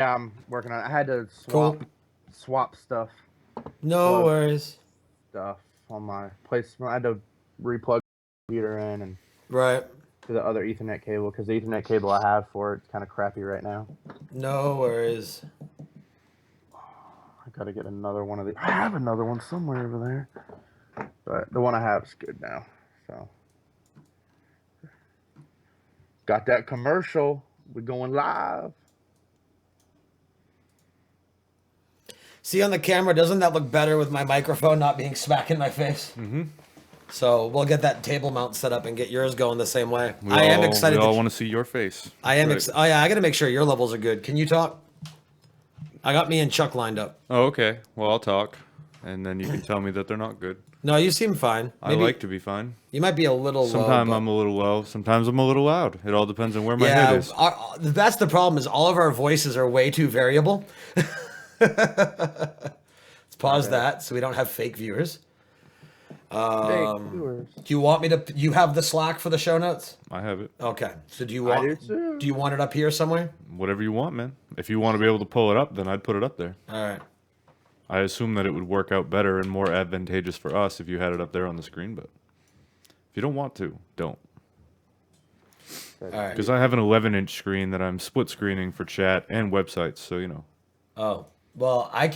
I'm working on it. I had to swap stuff. No worries. Stuff on my place. I had to replug the computer in and right to the other Ethernet cable because the Ethernet cable I have for it's kind of crappy right now. No worries. I gotta get another one of these. I have another one somewhere over there, but the one I have is good now. So got that commercial. We're going live. See on the camera, doesn't that look better with my microphone not being smack in my face? Mm-hmm. So we'll get that table mount set up and get yours going the same way. I am excited. We all want to see your face. I am excited. Oh yeah, I gotta make sure your levels are good. Can you talk? I got me and Chuck lined up. Oh, okay. Well, I'll talk, and then you can tell me that they're not good. No, you seem fine. Maybe, I like to be fine. You might be a little low. Sometimes I'm a little low. Sometimes I'm a little loud. It all depends on where my head is. That's the problem. Is all of our voices are way too variable. Let's pause that so we don't have fake viewers. Fake viewers. Do you want me to? You have the Slack for the show notes? I have it. Okay. So do you want? Do you want it up here somewhere? Whatever you want, man. If you want to be able to pull it up, then I'd put it up there. All right. I assume that it would work out better and more advantageous for us if you had it up there on the screen, but if you don't want to, don't. All right. Because I have an 11-inch screen that I'm split screening for chat and websites, so you know. Oh, well, I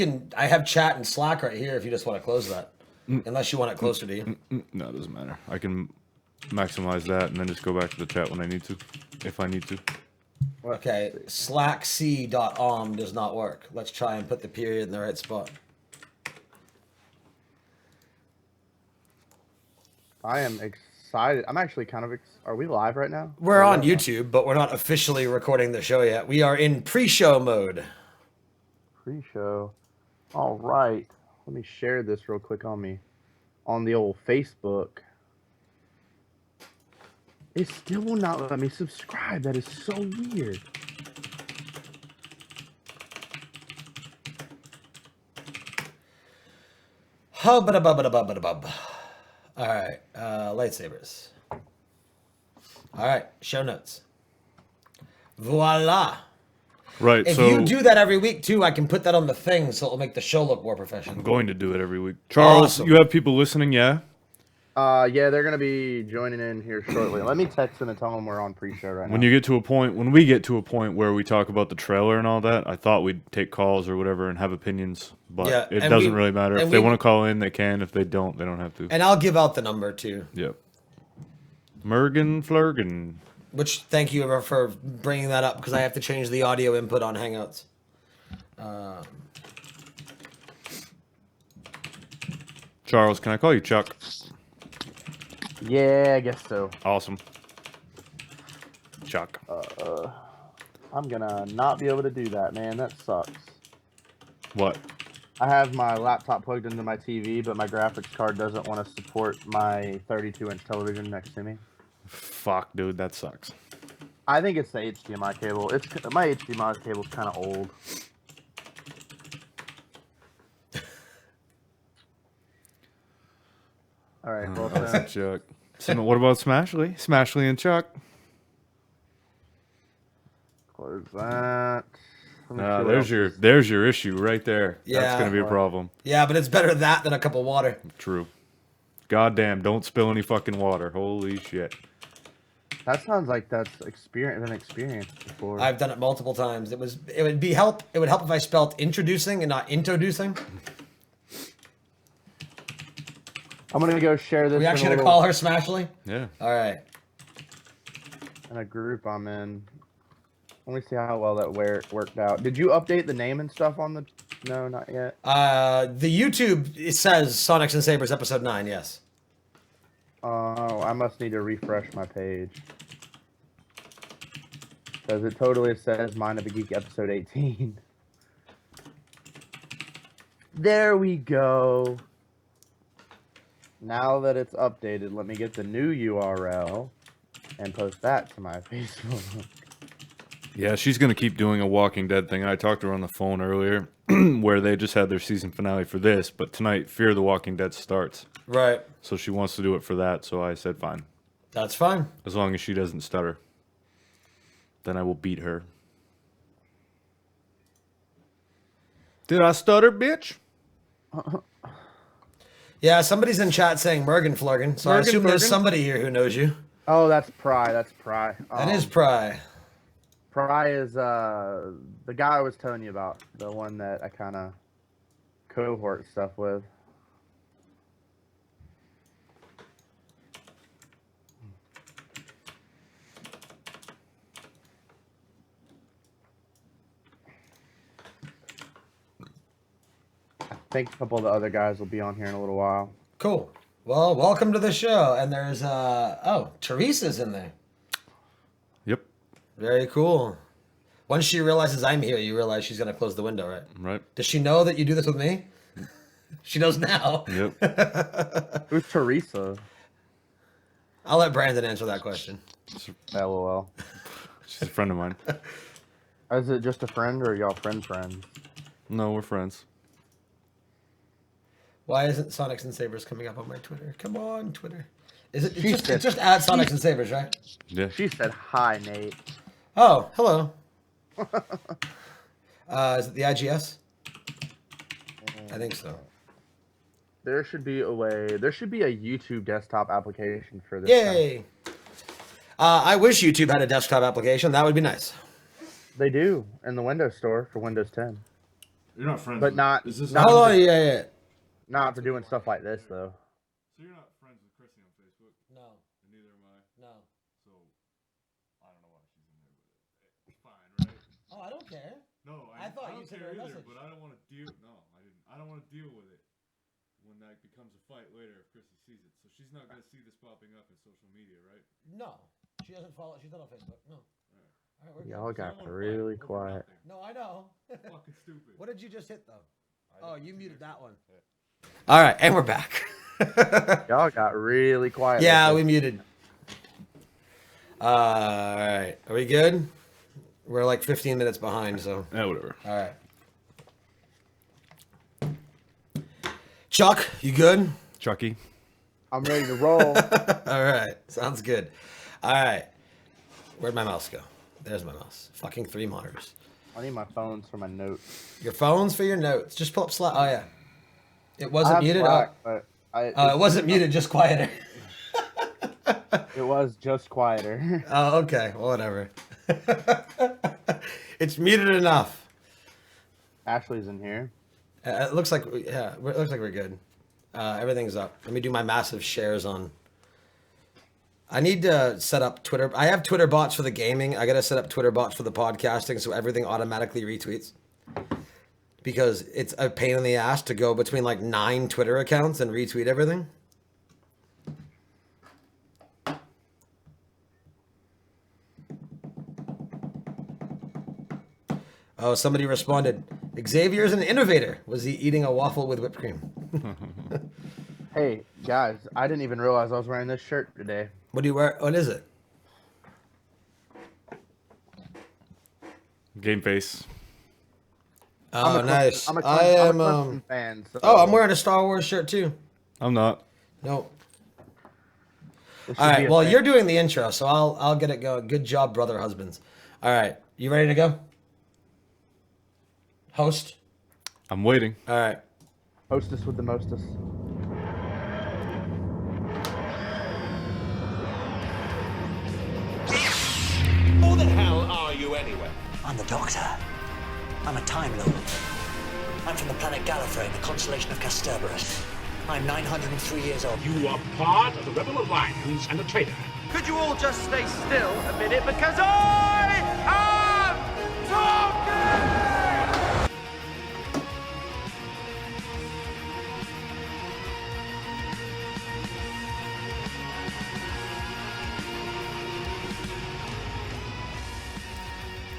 have chat and Slack right here if you just want to close that. Unless you want it closer to you. No, it doesn't matter. I can maximize that and then just go back to the chat when I need to, if I need to. Okay, slackc.om does not work. Let's try and put the period in the right spot. I am excited. I'm actually kind of. Are we live right now? We're on YouTube, but we're not officially recording the show yet. We are in pre-show mode. Pre-show. All right. Let me share this real quick on the old Facebook. It still will not let me subscribe. That is so weird. Hub-a-da-bub-a-da-bub-a-da-bub. All right, lightsabers. All right, show notes. Voila. Right, if so you do that every week too, I can put that on the thing so it'll make the show look more professional. I'm going to do it every week. Charles, awesome. You have people listening, yeah? Yeah, they're gonna be joining in here shortly. Let me text them and tell them we're on pre-show right now. When we get to a point where we talk about the trailer and all that, I thought we'd take calls or whatever and have opinions, but it doesn't really matter. If they want to call in, they can. If they don't have to. And I'll give out the number too. Yep. Mergen Flurgen. Which, thank you for bringing that up because I have to change the audio input on Hangouts. Charles, can I call you Chuck? Yeah, I guess so. Awesome. Chuck. I'm gonna not be able to do that, man. That sucks. What? I have my laptop plugged into my TV, but my graphics card doesn't want to support my 32-inch television next to me. Fuck, dude, that sucks. I think it's the HDMI cable. My HDMI cable's kind of old. All right, well, that's Chuck. So what about Smashley? Smashley and Chuck. Close that. There's your issue right there. Yeah. That's gonna be a problem. Yeah, but it's better that than a cup of water. True. Goddamn! Don't spill any fucking water. Holy shit. That sounds like that's been experienced before. I've done it multiple times. It would help if I spelled introducing and not introducing. I'm gonna go share this. We actually gonna call her Smashley? Yeah. All right. In a group I'm in. Let me see how well that worked out. Did you update the name and stuff on the? No, not yet. The YouTube, it says Sonics and Sabers episode 9. Yes. Oh, I must need to refresh my page. Because it totally says Mind of a Geek episode 18. There we go. Now that it's updated, let me get the new URL and post that to my Facebook. Yeah, she's going to keep doing a Walking Dead thing. I talked to her on the phone earlier where they just had their season finale for this, but tonight Fear the Walking Dead starts. Right. So she wants to do it for that, so I said fine. That's fine. As long as she doesn't stutter. Then I will beat her. Did I stutter, bitch? Yeah, somebody's in chat saying Mergen Flurgen, so I assume there's somebody here who knows you. Oh, that's Pry. That's Pry. That is Pry. Pry is the guy I was telling you about, the one that I kind of cohort stuff with. I think a couple of the other guys will be on here in a little while. Cool. Well, welcome to the show. And there's oh, Teresa's in there. Yep. Very cool. Once she realizes I'm here, you realize she's gonna close the window, right? Right. Does she know that you do this with me? She knows now. Yep. Who's Teresa? I'll let Brandon answer that question. LOL. She's a friend of mine. Is it just a friend or are y'all friends? No, we're friends. Why isn't Sonics and Sabers coming up on my Twitter? Come on, Twitter. Is it it's just add Sonics and Sabers, right? Yeah. She said hi, Nate. Oh, hello. Is it the IGS? I think so. There should be a way. There should be a YouTube desktop application for this. Yay! I wish YouTube had a desktop application. That would be nice. They do in the Windows Store for Windows 10. You're not friends. But not. Is this not Oh, for, yeah. Not for doing stuff like this though. So you're not friends with Chrissy on Facebook? No. And neither am I. No. So I don't know why she's in there with it. It's fine, right? Oh, I don't care. No, I thought you don't sent care her a either. message. But I don't want to deal. No, I didn't. I don't want to deal with it when that becomes a fight later if Chrissy sees it. So she's not gonna see this popping up in social media, right? No. She doesn't follow. She's not on Facebook. No. All right, Y'all got really quiet. No, I know. Fucking stupid. What did you just hit though? Oh, you muted that one. All right, and we're back. Y'all got really quiet. Yeah, we muted. All right, are we good? We're like 15 minutes behind, so. Yeah, whatever. All right. Chuck, you good? Chucky. I'm ready to roll. All right, sounds good. All right, where'd my mouse go? There's my mouse. Fucking 3 monitors. I need my phones for my notes. Your phones for your notes. Just pull up Slack. Oh yeah, it wasn't muted. Slack, but it wasn't muted. Just quieter. It was just quieter. Oh, okay. Well, whatever. It's muted enough. Ashley's in here. It looks like it looks like we're good. Everything's up. Let me do my massive shares on. I need to set up Twitter. I have Twitter bots for the gaming. I got to set up Twitter bots for the podcasting so everything automatically retweets. Because it's a pain in the ass to go between like 9 Twitter accounts and retweet everything. Oh, somebody responded. Xavier's an innovator. Was he eating a waffle with whipped cream? Hey, guys, I didn't even realize I was wearing this shirt today. What do you wear? What is it? Game face. Oh, nice. I'm a Clemson fan. So Oh, I'm wearing a Star Wars shirt too. I'm not. No. All right. Well, you're doing the intro, so I'll get it going. Good job, brother husbands. All right. You ready to go? Host. I'm waiting. All right. Hostess with the mostest. Who the hell are you anyway? I'm the Doctor. I'm a Time Lord. I'm from the planet Gallifrey, the constellation of Cerberus. I'm 903 years old. You are part of the Rebel Alliance and a traitor. Could you all just stay still a minute because I am talking!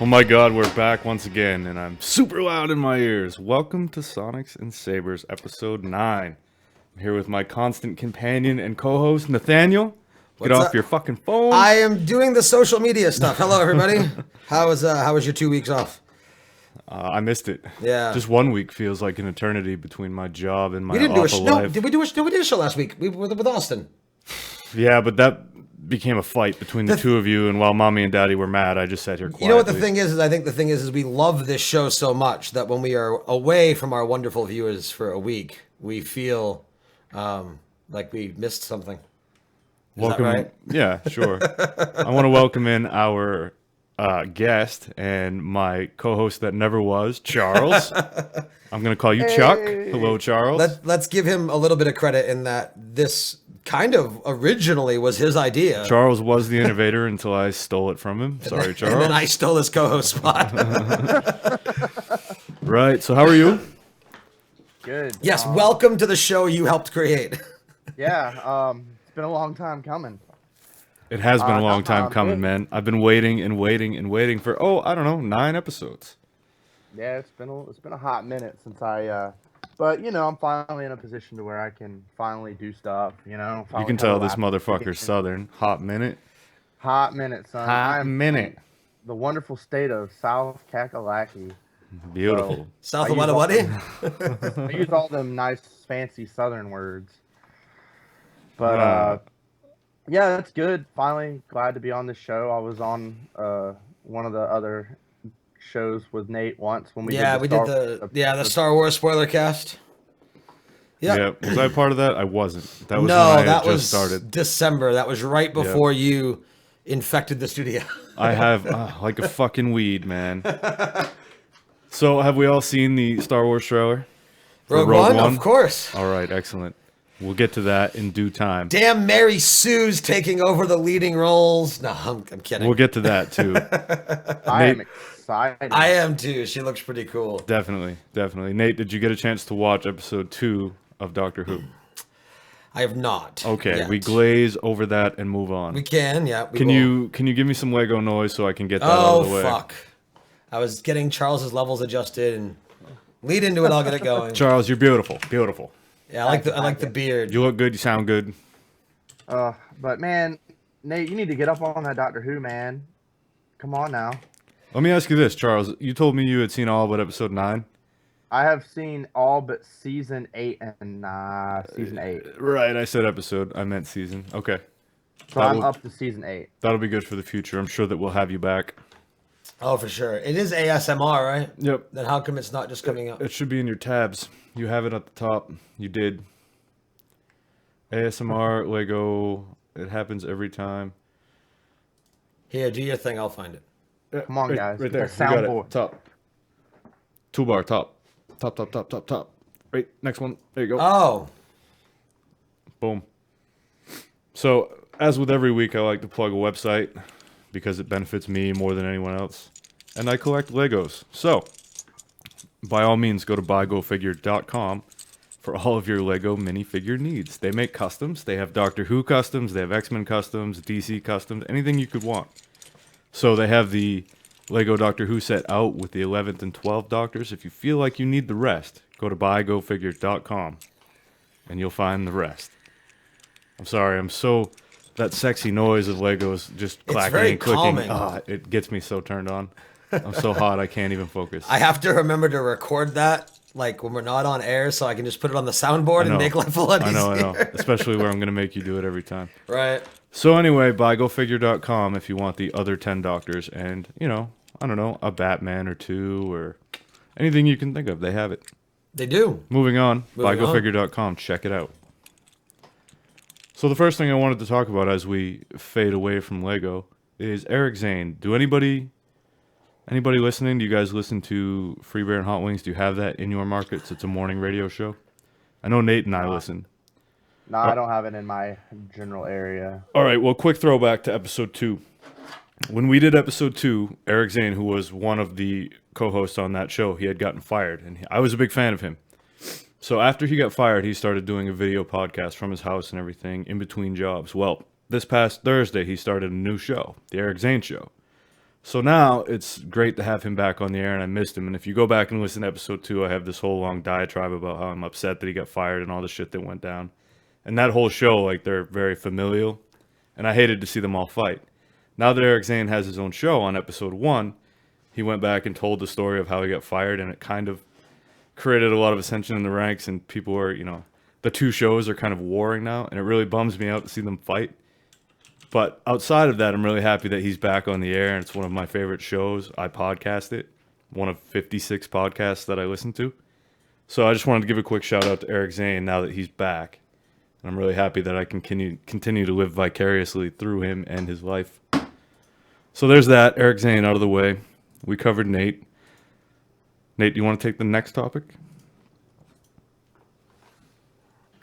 Oh my god, we're back once again, and I'm super loud in my ears. Welcome to Sonics and Sabers, episode 9. I'm here with my constant companion and co-host, Nathaniel. Get off your fucking phone. I am doing the social media stuff. Hello, everybody. How was your 2 weeks off? I missed it. Yeah. Just 1 week feels like an eternity between my job and my We didn't do a awful show. No, life. did we do a show? We did a show last week. We were with Austin. Yeah, but became a fight between the two of you, and while mommy and daddy were mad, I just sat here quietly. You know what the thing is I think the thing is we love this show so much that when we are away from our wonderful viewers for a week, we feel like we missed something. Is Welcome, that right? Yeah, sure. I want to welcome in our guest and my co-host that never was, Charles. I'm going to call you Chuck. Hello, Charles. Let's give him a little bit of credit in that this kind of originally was his idea. Charles was the innovator until I stole it from him. Sorry, Charles. And then I stole his co-host spot. Right. So how are you? Good. Yes, welcome to the show you helped create. Yeah. It's been a long time coming. It has been a long time coming, good. man. I've been waiting and waiting and waiting for, I don't know, 9 episodes. Yeah, it's been a hot minute since I. But you know, I'm finally in a position to where I can finally do stuff. You know, You can tell this motherfucker's Southern. Hot minute. Hot minute, son. Hot I'm minute. from the wonderful state of South Kakalaki. Beautiful. South I of use all Wadawadi? I use all them nice, fancy Southern words. But yeah, that's good. Finally, glad to be on this show. I was on one of the other shows with Nate once when we Yeah, did we did the Star Wars spoiler cast. Yeah. Was I part of that? I wasn't. That was No, when I had that just was started. December. That was right before you infected the studio. I have like a fucking weed, man. So have we all seen the Star Wars trailer? For Rogue One, of course. All right, excellent. We'll get to that in due time. Damn, Mary Sue's taking over the leading roles. No, I'm kidding. We'll get to that too. I am Nate- excited. I am too. She looks pretty cool. Definitely, definitely. Nate, did you get a chance to watch episode 2 of Doctor Who? I have not. Okay, yet. we glaze over that and move on. We can, yeah. We Can will. you give me some Lego noise so I can get that out of the Oh way? fuck! I was getting Charles's levels adjusted and lead into it. I'll get it going. Charles, you're beautiful. Beautiful. Yeah, I like the beard. You look good. You sound good. But man, Nate, you need to get up on that Doctor Who, man. Come on now. Let me ask you this, Charles. You told me you had seen all but episode 9. I have seen all but season 8 and season 8. Right, I said episode. I meant season. Okay. So I'm up to season 8. That'll be good for the future. I'm sure that we'll have you back. Oh, for sure. It is ASMR, right? Yep. Then how come it's not just coming up? It should be in your tabs. You have it at the top. You did. ASMR, Lego. It happens every time. Here, do your thing. I'll find it. Come on, right, guys. Right Get there. that You got it. soundboard. Top. Toolbar, top. Top. Right, next one. There you go. Oh, Boom. So, as with every week, I like to plug a website because it benefits me more than anyone else. And I collect Legos. So, by all means, go to buygofigure.com for all of your Lego minifigure needs. They make customs. They have Doctor Who customs. They have X-Men customs, DC customs, anything you could want. So, they have the Lego Doctor Who set out with the 11th and 12th Doctors. If you feel like you need the rest, go to buygofigure.com and you'll find the rest. I'm sorry, that sexy noise of Legos just clacking very and clicking. calming. It gets me so turned on. I'm so hot I can't even focus. I have to remember to record that, like when we're not on air, so I can just put it on the soundboard and make life a lot easier. I know. Especially where I'm going to make you do it every time. Right. So anyway, buygofigure.com if you want the other 10 Doctors and, I don't know, a Batman or 2 or anything you can think of. They have it. They do. Moving on, Moving on. buygofigure.com. Check it out. So the first thing I wanted to talk about as we fade away from Lego is Eric Zane. Do anybody listening, do you guys listen to Free Bear and Hot Wings? Do you have that in your markets? It's a morning radio show. I know Nate and I listen. No, I don't have it in my general area. All right, well, quick throwback to episode 2. When we did episode 2, Eric Zane, who was one of the co-hosts on that show, he had gotten fired, and I was a big fan of him. So after he got fired, he started doing a video podcast from his house and everything in between jobs. Well, this past Thursday, he started a new show, the Eric Zane Show. So now it's great to have him back on the air, and I missed him. And if you go back and listen to episode 2, I have this whole long diatribe about how I'm upset that he got fired and all the shit that went down. And that whole show, like, they're very familial, and I hated to see them all fight. Now that Eric Zane has his own show on episode 1, he went back and told the story of how he got fired, and it kind of created a lot of ascension in the ranks, and people are, the two shows are kind of warring now, and it really bums me out to see them fight. But outside of that, I'm really happy that he's back on the air, and it's one of my favorite shows. I podcast it, one of 56 podcasts that I listen to. So I just wanted to give a quick shout out to Eric Zane now that he's back. And I'm really happy that I can continue to live vicariously through him and his life. So there's that. Eric Zane out of the way. We covered Nate. Nate, do you want to take the next topic?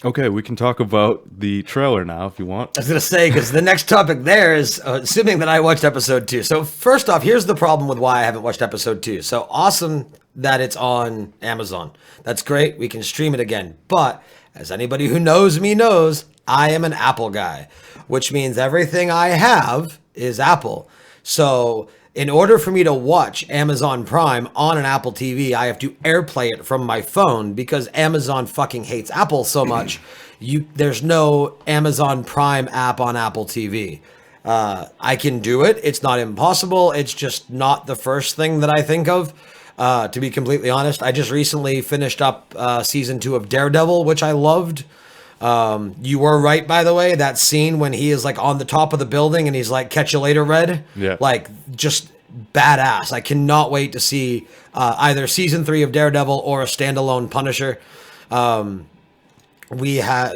Okay, we can talk about the trailer now if you want. I was going to say, because the next topic there is assuming that I watched episode 2. So first off, here's the problem with why I haven't watched episode 2. So awesome that it's on Amazon. That's great. We can stream it again. But as anybody who knows me knows, I am an Apple guy, which means everything I have is Apple. So in order for me to watch Amazon Prime on an Apple TV, I have to AirPlay it from my phone because Amazon fucking hates Apple so much. There's no Amazon Prime app on Apple TV. I can do it. It's not impossible. It's just not the first thing that I think of. To be completely honest, I just recently finished up season 2 of Daredevil, which I loved. You were right, by the way, that scene when he is like on the top of the building and he's like, catch you later, Red. Yeah. Like just badass. I cannot wait to see either season 3 of Daredevil or a standalone Punisher. We had,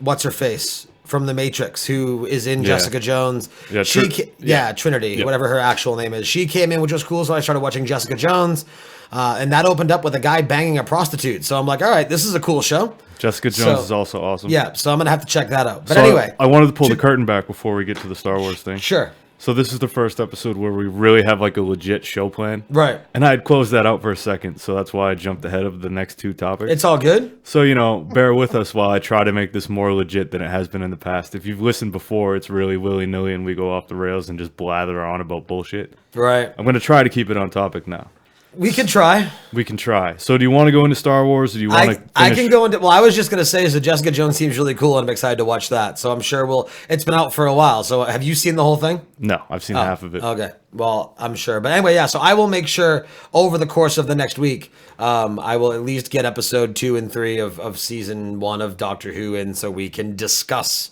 what's her face from The Matrix, who is in Jessica Jones. Yeah, Trinity, whatever her actual name is. She came in, which was cool. So I started watching Jessica Jones. And that opened up with a guy banging a prostitute. So I'm like, all right, this is a cool show. Jessica Jones is also awesome. Yeah, so I'm going to have to check that out. But anyway. I wanted to pull the curtain back before we get to the Star Wars thing. Sure. So this is the first episode where we really have like a legit show plan. Right. And I had closed that out for a second, so that's why I jumped ahead of the next 2 topics. It's all good. So, you know, bear with us while I try to make this more legit than it has been in the past. If you've listened before, it's really willy-nilly and we go off the rails and just blather on about bullshit. Right. I'm going to try to keep it on topic now. We can try. We can try. So do you want to go into Star Wars or do you want to I can go into... Well, I was just going to say is that Jessica Jones seems really cool and I'm excited to watch that. So I'm sure it's been out for a while. So have you seen the whole thing? No, I've seen half of it. Okay. Well, I'm sure. But anyway, yeah. So I will make sure over the course of the next week, I will at least get episode 2 and 3 of season 1 of Doctor Who in so we can discuss.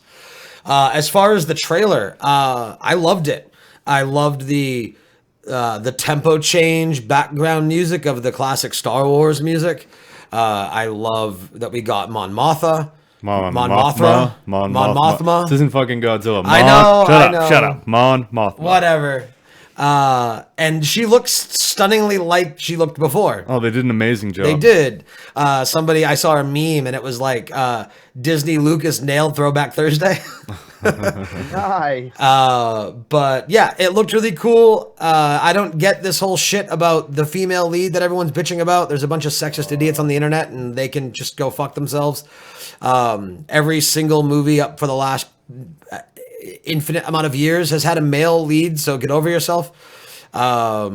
As far as the trailer, I loved it. I loved the tempo change, background music of the classic Star Wars music. I love that we got Mon Mothma. Mon Mothma. This isn't fucking Godzilla. I know. Shut up. Mon Mothma. Whatever. And she looks stunningly like she looked before. Oh, they did an amazing job. They did. I saw a meme and it was like Disney Lucas nailed Throwback Thursday. Nice. But yeah, it looked really cool. I don't get this whole shit about the female lead that everyone's bitching about. There's a bunch of sexist idiots on the internet and they can just go fuck themselves. Every single movie up for the last infinite amount of years has had a male lead, so get over yourself. I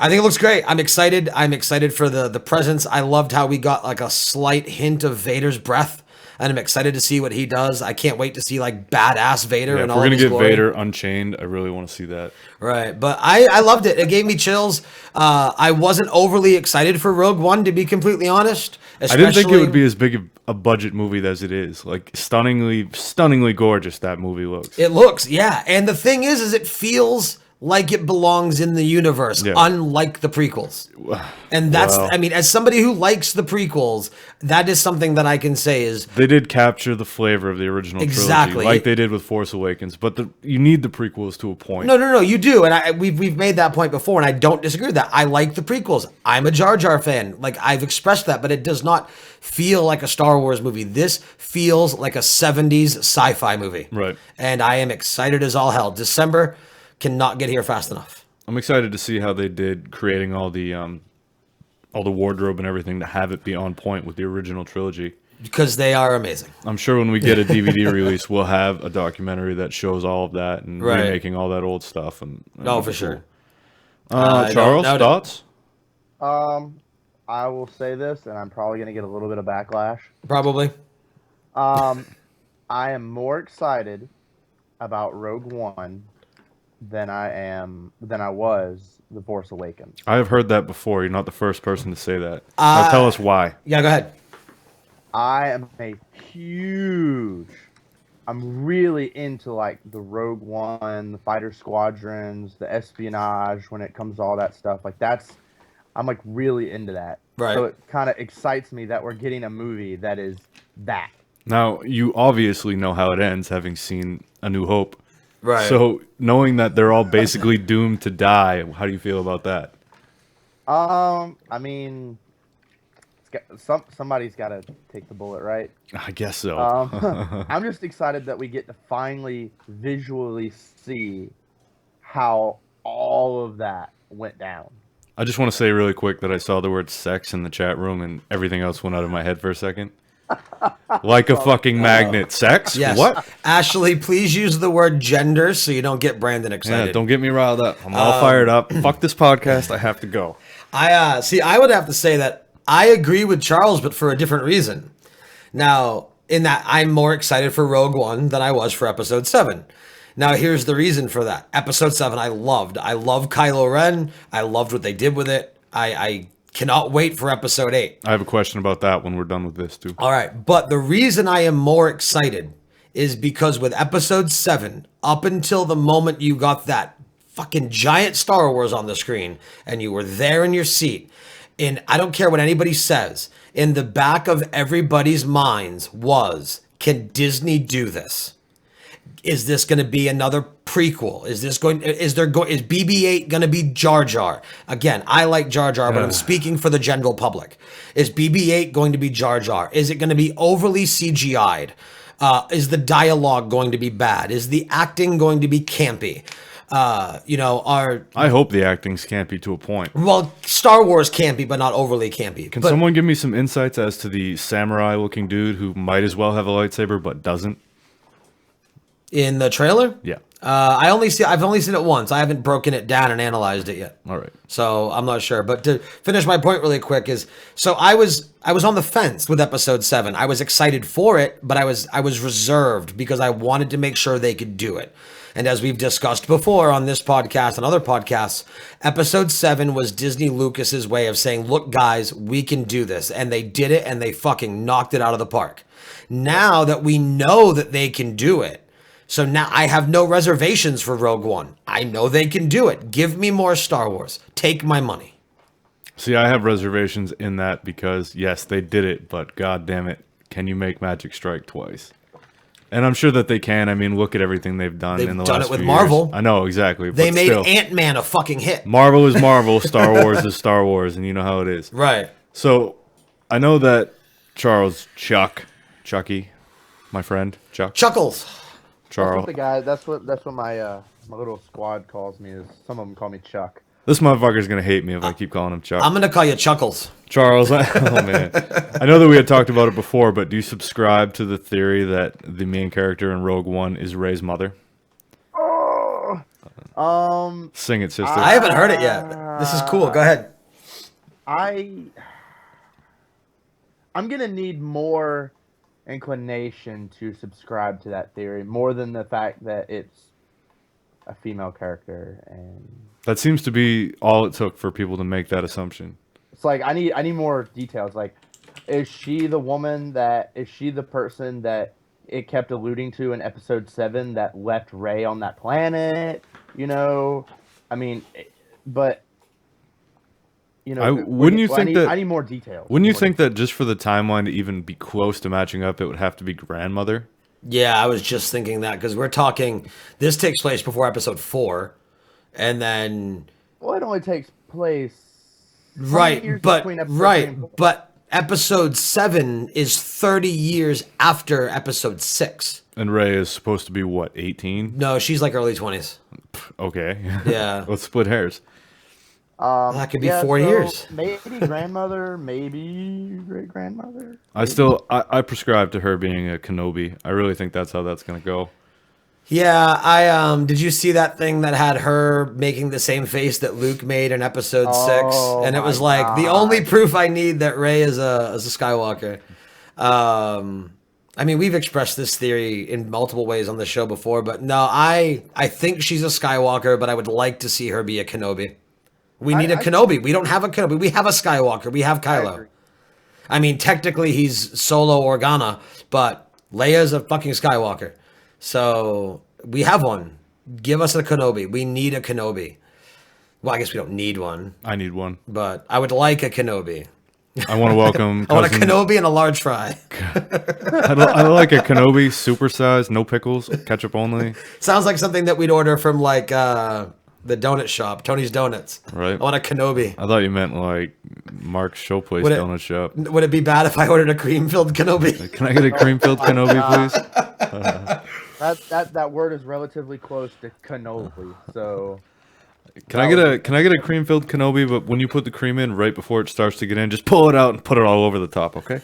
think it looks great. I'm excited. I'm excited for the presence. I loved how we got like a slight hint of Vader's breath. And I'm excited to see what he does. I can't wait to see like badass Vader and all of his glory. We're gonna get Vader Unchained. I really want to see that. Right, but I loved it. It gave me chills. I wasn't overly excited for Rogue One, to be completely honest. I didn't think it would be as big a budget movie as it is. Like stunningly gorgeous that movie looks. It looks, yeah. And the thing is it feels like it belongs in the universe, unlike the prequels. And that's, I mean, as somebody who likes the prequels, that is something that I can say is... They did capture the flavor of the original trilogy, like they did with Force Awakens, but you need the prequels to a point. No, you do, and we've made that point before, and I don't disagree with that. I like the prequels. I'm a Jar Jar fan. Like, I've expressed that, but it does not feel like a Star Wars movie. This feels like a 70s sci-fi movie. Right. And I am excited as all hell. December... cannot get here fast enough. I'm excited to see how they did creating all the wardrobe and everything to have it be on point with the original trilogy. Because they are amazing. I'm sure when we get a DVD release, we'll have a documentary that shows all of that and remaking all that old stuff. And for sure. Charles, thoughts? I will say this, and I'm probably going to get a little bit of backlash. Probably. I am more excited about Rogue One than I was The Force Awakens. I have heard that before. You're not the first person to say that. Now tell us why. Yeah, go ahead. I am a huge I'm really into like the Rogue One, the fighter squadrons, the espionage when it comes to all that stuff. Like I'm like really into that. Right. So it kind of excites me that we're getting a movie that is that. Now, you obviously know how it ends, having seen A New Hope. Right. So, knowing that they're all basically doomed to die, how do you feel about that? I mean, somebody's got to take the bullet, right? I guess so. I'm just excited that we get to finally visually see how all of that went down. I just want to say really quick that I saw the word sex in the chat room and everything else went out of my head for a second. Like a fucking magnet. Sex? Yes. What? Ashley, please use the word gender so you don't get Brandon Yeah, excited. don't get me riled up. I'm all fired up. Fuck this podcast. I have to go. I would have to say that I agree with Charles, but for a different reason. Now, in that I'm more excited for Rogue One than I was for Episode 7. Now, here's the reason for that. Episode 7 I loved. I love Kylo Ren. I loved what they did with it. I cannot wait for Episode 8. I have a question about that when we're done with this, too. All right, but the reason I am more excited is because with Episode 7, up until the moment you got that fucking giant Star Wars on the screen and you were there in your seat, and I don't care what anybody says, in the back of everybody's minds was, can Disney do this? Is this going to be another prequel? Is BB-8 going to be Jar Jar? Again, I like Jar Jar, but I'm speaking for the general public. Is BB-8 going to be Jar Jar? Is it going to be overly CGI'd? Is the dialogue going to be bad? Is the acting going to be campy? I hope the acting's campy to a point. Well, Star Wars campy, but not overly campy. Can someone give me some insights as to the samurai-looking dude who might as well have a lightsaber but doesn't? In the trailer? Yeah. I've only seen it once. I haven't broken it down and analyzed it yet. All right. So I'm not sure. But to finish my point really quick is, so I was on the fence with Episode 7. I was excited for it, but I was reserved because I wanted to make sure they could do it. And as we've discussed before on this podcast and other podcasts, Episode 7 was Disney Lucas's way of saying, look, guys, we can do this. And they did it, and they fucking knocked it out of the park. Now that we know that they can do it, so now I have no reservations for Rogue One. I know they can do it. Give me more Star Wars. Take my money. See, I have reservations in that because, yes, they did it, but god damn it, can you make magic strike twice? And I'm sure that they can. I mean, look at everything they've done in the last few years. They've done it with Marvel. I know, exactly. They but made still, Ant-Man a fucking hit. Marvel is Marvel, Star Wars is Star Wars, and you know how it is. Right. So, I know that Chucky, my friend, Chuck. Chuckles. Charles. That's what my little squad calls me. Is some of them call me Chuck. This motherfucker's going to hate me if I keep calling him Chuck. I'm going to call you Chuckles. Charles, oh man. I know that we had talked about it before, but do you subscribe to the theory that the main character in Rogue One is Rey's mother? Sing it, sister. I haven't heard it yet. This is cool. Go ahead. I'm going to need more inclination to subscribe to that theory, more than the fact that it's a female character. And that seems to be all it took for people to make that assumption. it's like I need more details. Like, is she the person that it kept alluding to in Episode 7 that left Rey on that planet? You know, I mean, but you know, I need more details. Wouldn't you think that just for the timeline to even be close to matching up, it would have to be grandmother? Yeah, I was just thinking that because we're talking. This takes place before Episode 4, and then Well, it only takes place right, but Episode 7 is 30 years after Episode 6. And Rey is supposed to be what, 18? No, she's like early 20s. Okay. Yeah. Let's split hairs. That could be 4 years. Maybe grandmother, maybe great grandmother. I prescribe to her being a Kenobi. I really think that's how that's gonna go. Yeah, I did you see that thing that had her making the same face that Luke made in Episode 6? And it was like the only proof I need that Rey is a Skywalker. I mean, we've expressed this theory in multiple ways on the show before, but no, I think she's a Skywalker, but I would like to see her be a Kenobi. We need a Kenobi. We don't have a Kenobi. We have a Skywalker. We have Kylo. I mean, technically he's Solo Organa, but Leia's a fucking Skywalker. So we have one. Give us a Kenobi. We need a Kenobi. Well, I guess we don't need one, I need one. but I would like a Kenobi. I want to welcome. I want a cousin- Kenobi and a large fry. I like a Kenobi, supersized, no pickles, ketchup only. Sounds like something that we'd order from like the donut shop, Tony's Donuts. Right. I want a Kenobi. I thought you meant like Mark's Showplace Would it- donut shop. Would it be bad if I ordered a cream-filled Kenobi? Can I get a cream-filled Kenobi, please? That word is relatively close to cannoli. So Can I get a cream-filled Kenobi? But when you put the cream in right before it starts to get in, just pull it out and put it all over the top, okay?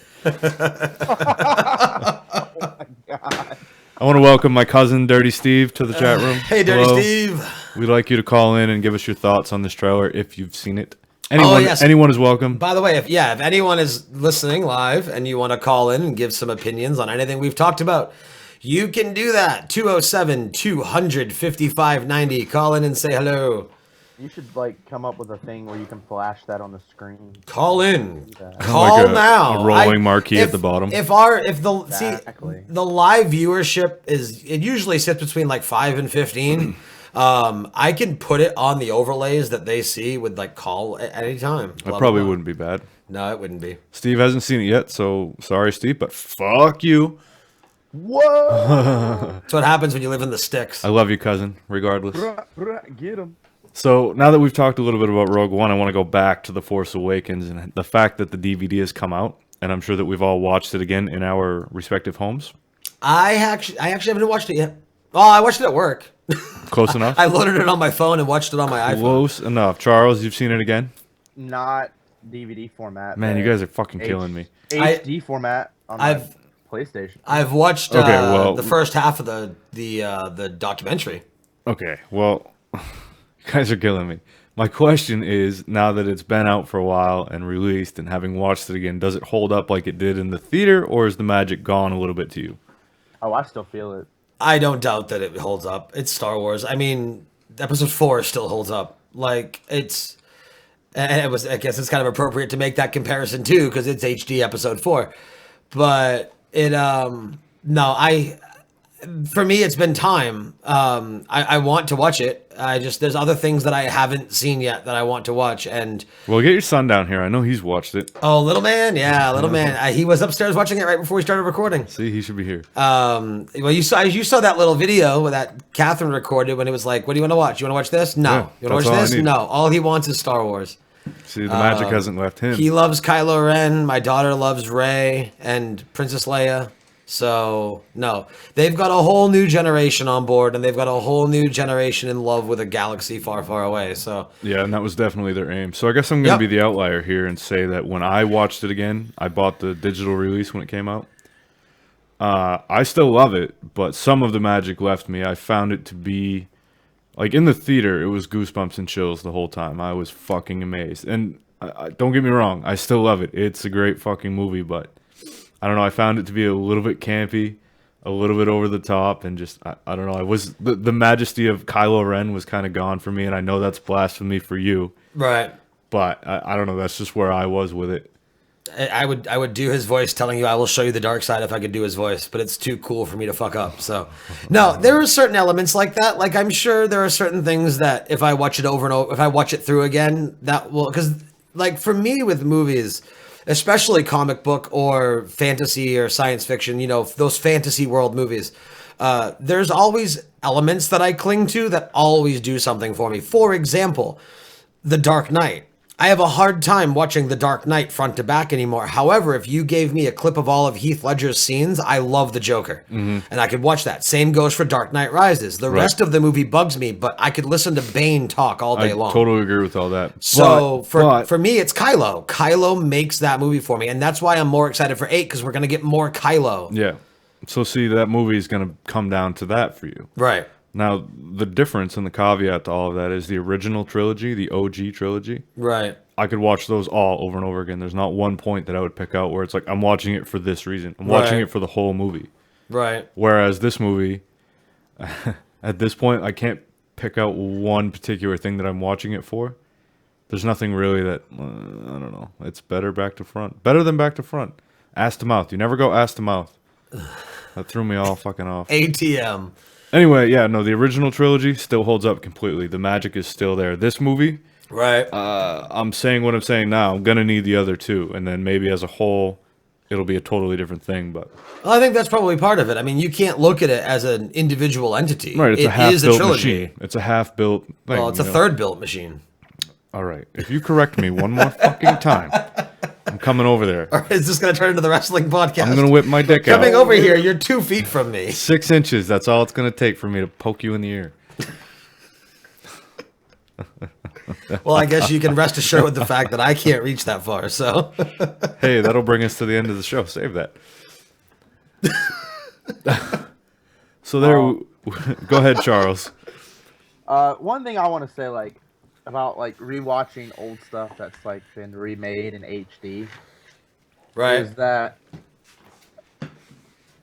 I want to welcome my cousin Dirty Steve to the chat room. Hey, Dirty Hello. Steve. We'd like you to call in and give us your thoughts on this trailer if you've seen it. Anyone, yes. anyone is welcome. By the way, if anyone is listening live and you want to call in and give some opinions on anything we've talked about, you can do that. 207-200-5590. Call in and say hello. you should like come up with a thing where you can flash that on the screen. Call in. Like Call Like a now. rolling marquee at the bottom. If Exactly. the live viewership it usually sits between like 5 and 15. I can put it on the overlays that they see with like call at any time. That probably wouldn't be bad. No, it wouldn't be. Steve hasn't seen it yet, so sorry, Steve, but fuck you. Whoa! That's what happens when you live in the sticks. I love you, cousin, regardless. Get him. So now that we've talked a little bit about Rogue One, I want to go back to The Force Awakens and the fact that the DVD has come out, and I'm sure that we've all watched it again in our respective homes. I actually haven't watched it yet. Oh, I watched it at work. Close enough? I loaded it on my phone and watched it on my iPhone. Close enough. Charles, you've seen it again? Not DVD format. Man, you but guys are fucking killing me. HD format on my I've- PlayStation. I've watched Okay, well- the first half of the documentary. Okay, well, you guys are killing me. My question is, now that it's been out for a while and released and having watched it again, does it hold up like it did in the theater, or is the magic gone a little bit to you? Oh, I still feel it. I don't doubt that it holds up. It's Star Wars. I mean, Episode 4 still holds up. Like it's, and it was. I guess it's kind of appropriate to make that comparison too, because it's HD Episode 4. But it, for me, it's been time. I want to watch it. There's other things that I haven't seen yet that I want to watch. And Well, get your son down here. I know he's watched it. oh, little man, little man. He was upstairs watching it right before we started recording. See, he should be here. Well, you saw that little video that Catherine recorded when it was like, "What do you want to watch? You want to watch this? No. Yeah, You want that's to watch all I this? need. No. All he wants is Star Wars." See, the magic hasn't left him. He loves Kylo Ren. My daughter loves Rey and Princess Leia. So no, they've got a whole new generation on board, and they've got a whole new generation in love with a galaxy far, far away. So Yeah, and that was definitely their aim. So I guess I'm going to Yep. be the outlier here and say that when I watched it again, I bought the digital release when it came out. I still love it, but some of the magic left me. I found it to be, like in the theater, it was goosebumps and chills the whole time. I was fucking amazed. And don't get me wrong, I still love it. It's a great fucking movie, but I don't know. I found it to be a little bit campy, a little bit over the top, and just I don't know. I was the majesty of Kylo Ren was kind of gone for me, and I know that's blasphemy for you, right. but I don't know. That's just where I was with it. I would do his voice telling you I will show you the dark side if I could do his voice, but it's too cool for me to fuck up. So no, there are certain elements like that. Like I'm sure there are certain things that if I watch it over and over, if I watch it through again, that will, because like for me with movies, especially comic book or fantasy or science fiction, you know, those fantasy world movies, there's always elements that I cling to that always do something for me. For example, The Dark Knight. I have a hard time watching The Dark Knight front to back anymore. However, if you gave me a clip of all of Heath Ledger's scenes, I love the Joker. And I could watch that. Same goes for Dark Knight Rises. The rest of the movie bugs me, but I could listen to Bane talk all day I long. totally agree with all that. So But for me, it's Kylo. Kylo makes that movie for me. And that's why I'm more excited for 8, because we're going to get more Kylo. yeah, so see, that movie is going to come down to that for you. Right. Now, the difference and the caveat to all of that is the original trilogy, the OG trilogy. Right. I could watch those all over and over again. There's not one point that I would pick out where it's like, I'm watching it for this reason. I'm watching Right. it for the whole movie. Right. Whereas this movie, at this point, I can't pick out one particular thing that I'm watching it for. There's nothing really that, I don't know. It's better back to front. Better than back to front. Ass to mouth. You never go ass to mouth. That threw me all fucking off. ATM. Anyway, yeah, no, the original trilogy still holds up completely. The magic is still there. This movie, Right. I'm saying what I'm saying now. I'm gonna need the other two, and then maybe as a whole, it'll be a totally different thing. But Well, I think that's probably part of it. I mean, you can't look at it as an individual entity. right, it's It a half-built is a trilogy. machine. It's a half-built thing. Well, it's a you know? third-built machine. All right, if you correct me one more fucking time, I'm coming over there. Or is this going to turn into the wrestling podcast? I'm gonna whip my dick out. Coming over here, you're 2 feet from me. 6 inches. That's all it's gonna take for me to poke you in the ear. Well, I guess you can rest assured with the fact that I can't reach that far. So, Hey, that'll bring us to the end of the show. Save that. So there, go ahead, Charles. One thing I want to say, like, about like rewatching old stuff that's like been remade in HD, right. is that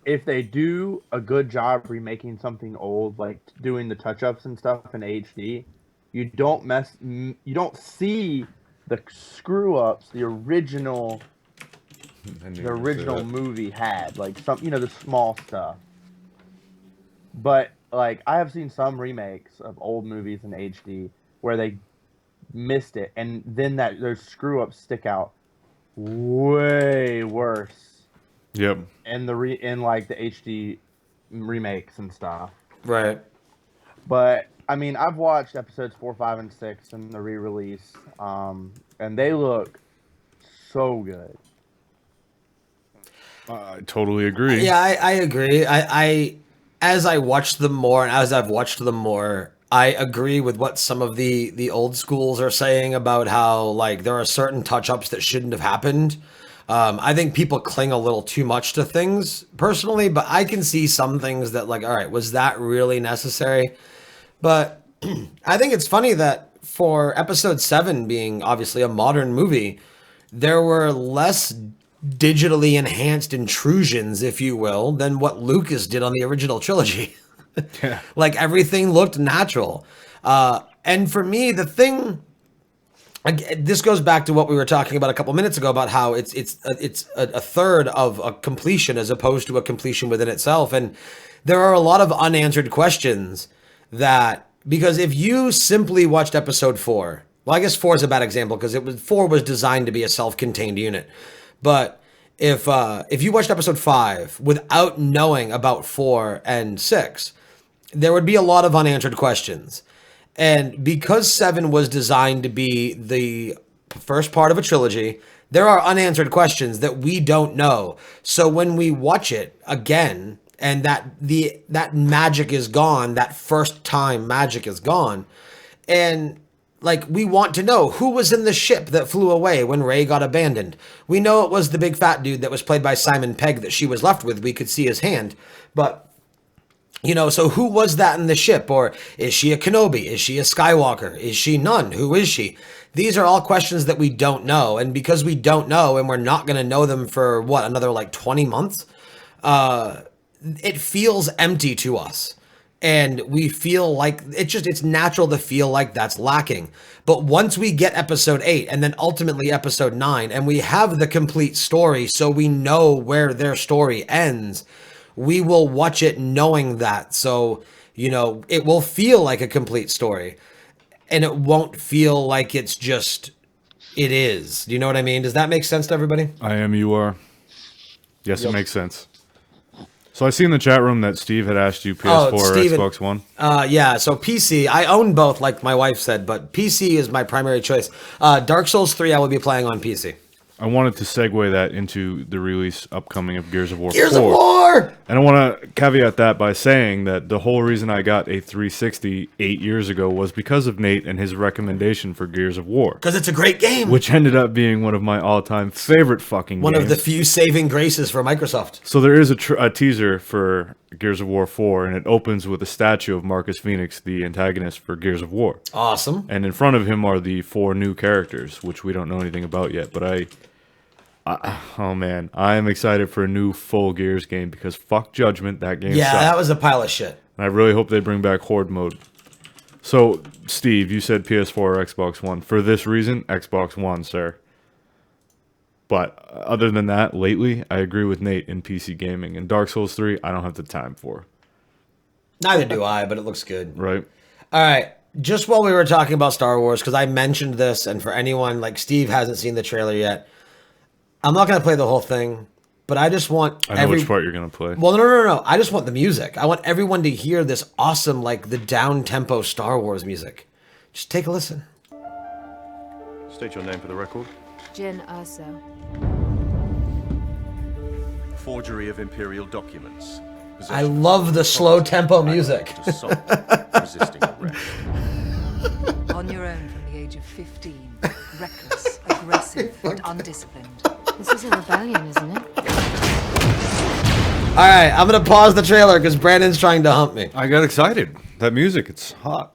if they do a good job remaking something old, like doing the touch-ups and stuff in HD, you don't see the screw-ups the original movie had, like some, the small stuff. But like I have seen some remakes of old movies in HD where they missed it, and then those screw-ups stick out way worse. Yep. In like the HD remakes and stuff. Right. But I mean, I've watched episodes 4, 5, and 6 in the re-release, and they look so good. I totally agree. Yeah, I agree. I as I watched them more, and as I've watched them more, I agree with what some of the old schools are saying about how like there are certain touch-ups that shouldn't have happened. I think people cling a little too much to things personally, but I can see some things that like, all right, was that really necessary? But I think it's funny that for episode 7 being obviously a modern movie, there were less digitally enhanced intrusions, if you will, than what Lucas did on the original trilogy. Yeah. Like everything looked natural. And for me, the thing, this goes back to what we were talking about a couple minutes ago about how it's a third of a completion as opposed to a completion within itself. And there are a lot of unanswered questions that, because if you simply watched episode 4, well, I guess 4 is a bad example because 4 was designed to be a self-contained unit. But if you watched episode 5 without knowing about 4 and 6, there would be a lot of unanswered questions. And because 7 was designed to be the first part of a trilogy, there are unanswered questions that we don't know. So when we watch it again, and that magic is gone, that first time magic is gone, and like we want to know who was in the ship that flew away when Rey got abandoned. We know it was the big fat dude that was played by Simon Pegg that she was left with. We could see his hand, but so who was that in the ship? Or is she a Kenobi? Is she a Skywalker? Is she none? Who is she? These are all questions that we don't know. And because we don't know, and we're not going to know them for another like 20 months, it feels empty to us. And we feel like it's natural to feel like that's lacking. But once we get episode 8 and then ultimately episode 9, and we have the complete story, so we know where their story ends, we will watch it knowing that. So, it will feel like a complete story, and it won't feel like it is. Do you know what I mean? Does that make sense to everybody? I am, you are. Yes, it makes sense. So I see in the chat room that Steve had asked you PS4 or Xbox One. Yeah, so PC. I own both, like my wife said, but PC is my primary choice. Dark Souls 3 I will be playing on PC. I wanted to segue that into the release upcoming of Gears of War 4. Gears of War! And I want to caveat that by saying that the whole reason I got a 360 8 years ago was because of Nate and his recommendation for Gears of War. Because it's a great game. Which ended up being one of my all-time favorite fucking games. One of the few saving graces for Microsoft. So there is a teaser for Gears of War 4, and it opens with a statue of Marcus Phoenix, the antagonist for Gears of War. Awesome. And in front of him are the 4 new characters, which we don't know anything about yet, but oh man, I am excited for a new full Gears game because fuck Judgment, that game sucked. That was a pile of shit. And I really hope they bring back Horde mode. So, Steve, you said PS4 or Xbox One. For this reason, Xbox One, sir. But other than that, lately, I agree with Nate in PC gaming. And Dark Souls 3, I don't have the time for. Neither do I, but it looks good. Right? All right. Just while we were talking about Star Wars, because I mentioned this, and for anyone, like Steve hasn't seen the trailer yet, I'm not going to play the whole thing, but I just want... I know which part you're going to play. Well, no. I just want the music. I want everyone to hear this awesome, like, the down-tempo Star Wars music. Just take a listen. State your name for the record. Jin Urso. Forgery of Imperial documents. I love the slow-tempo music. Resisting arrest. On your own from the age of 15. Reckless, aggressive, and undisciplined. This is a rebellion, isn't it? All right, I'm going to pause the trailer because Brandon's trying to hump me. I got excited. That music, it's hot.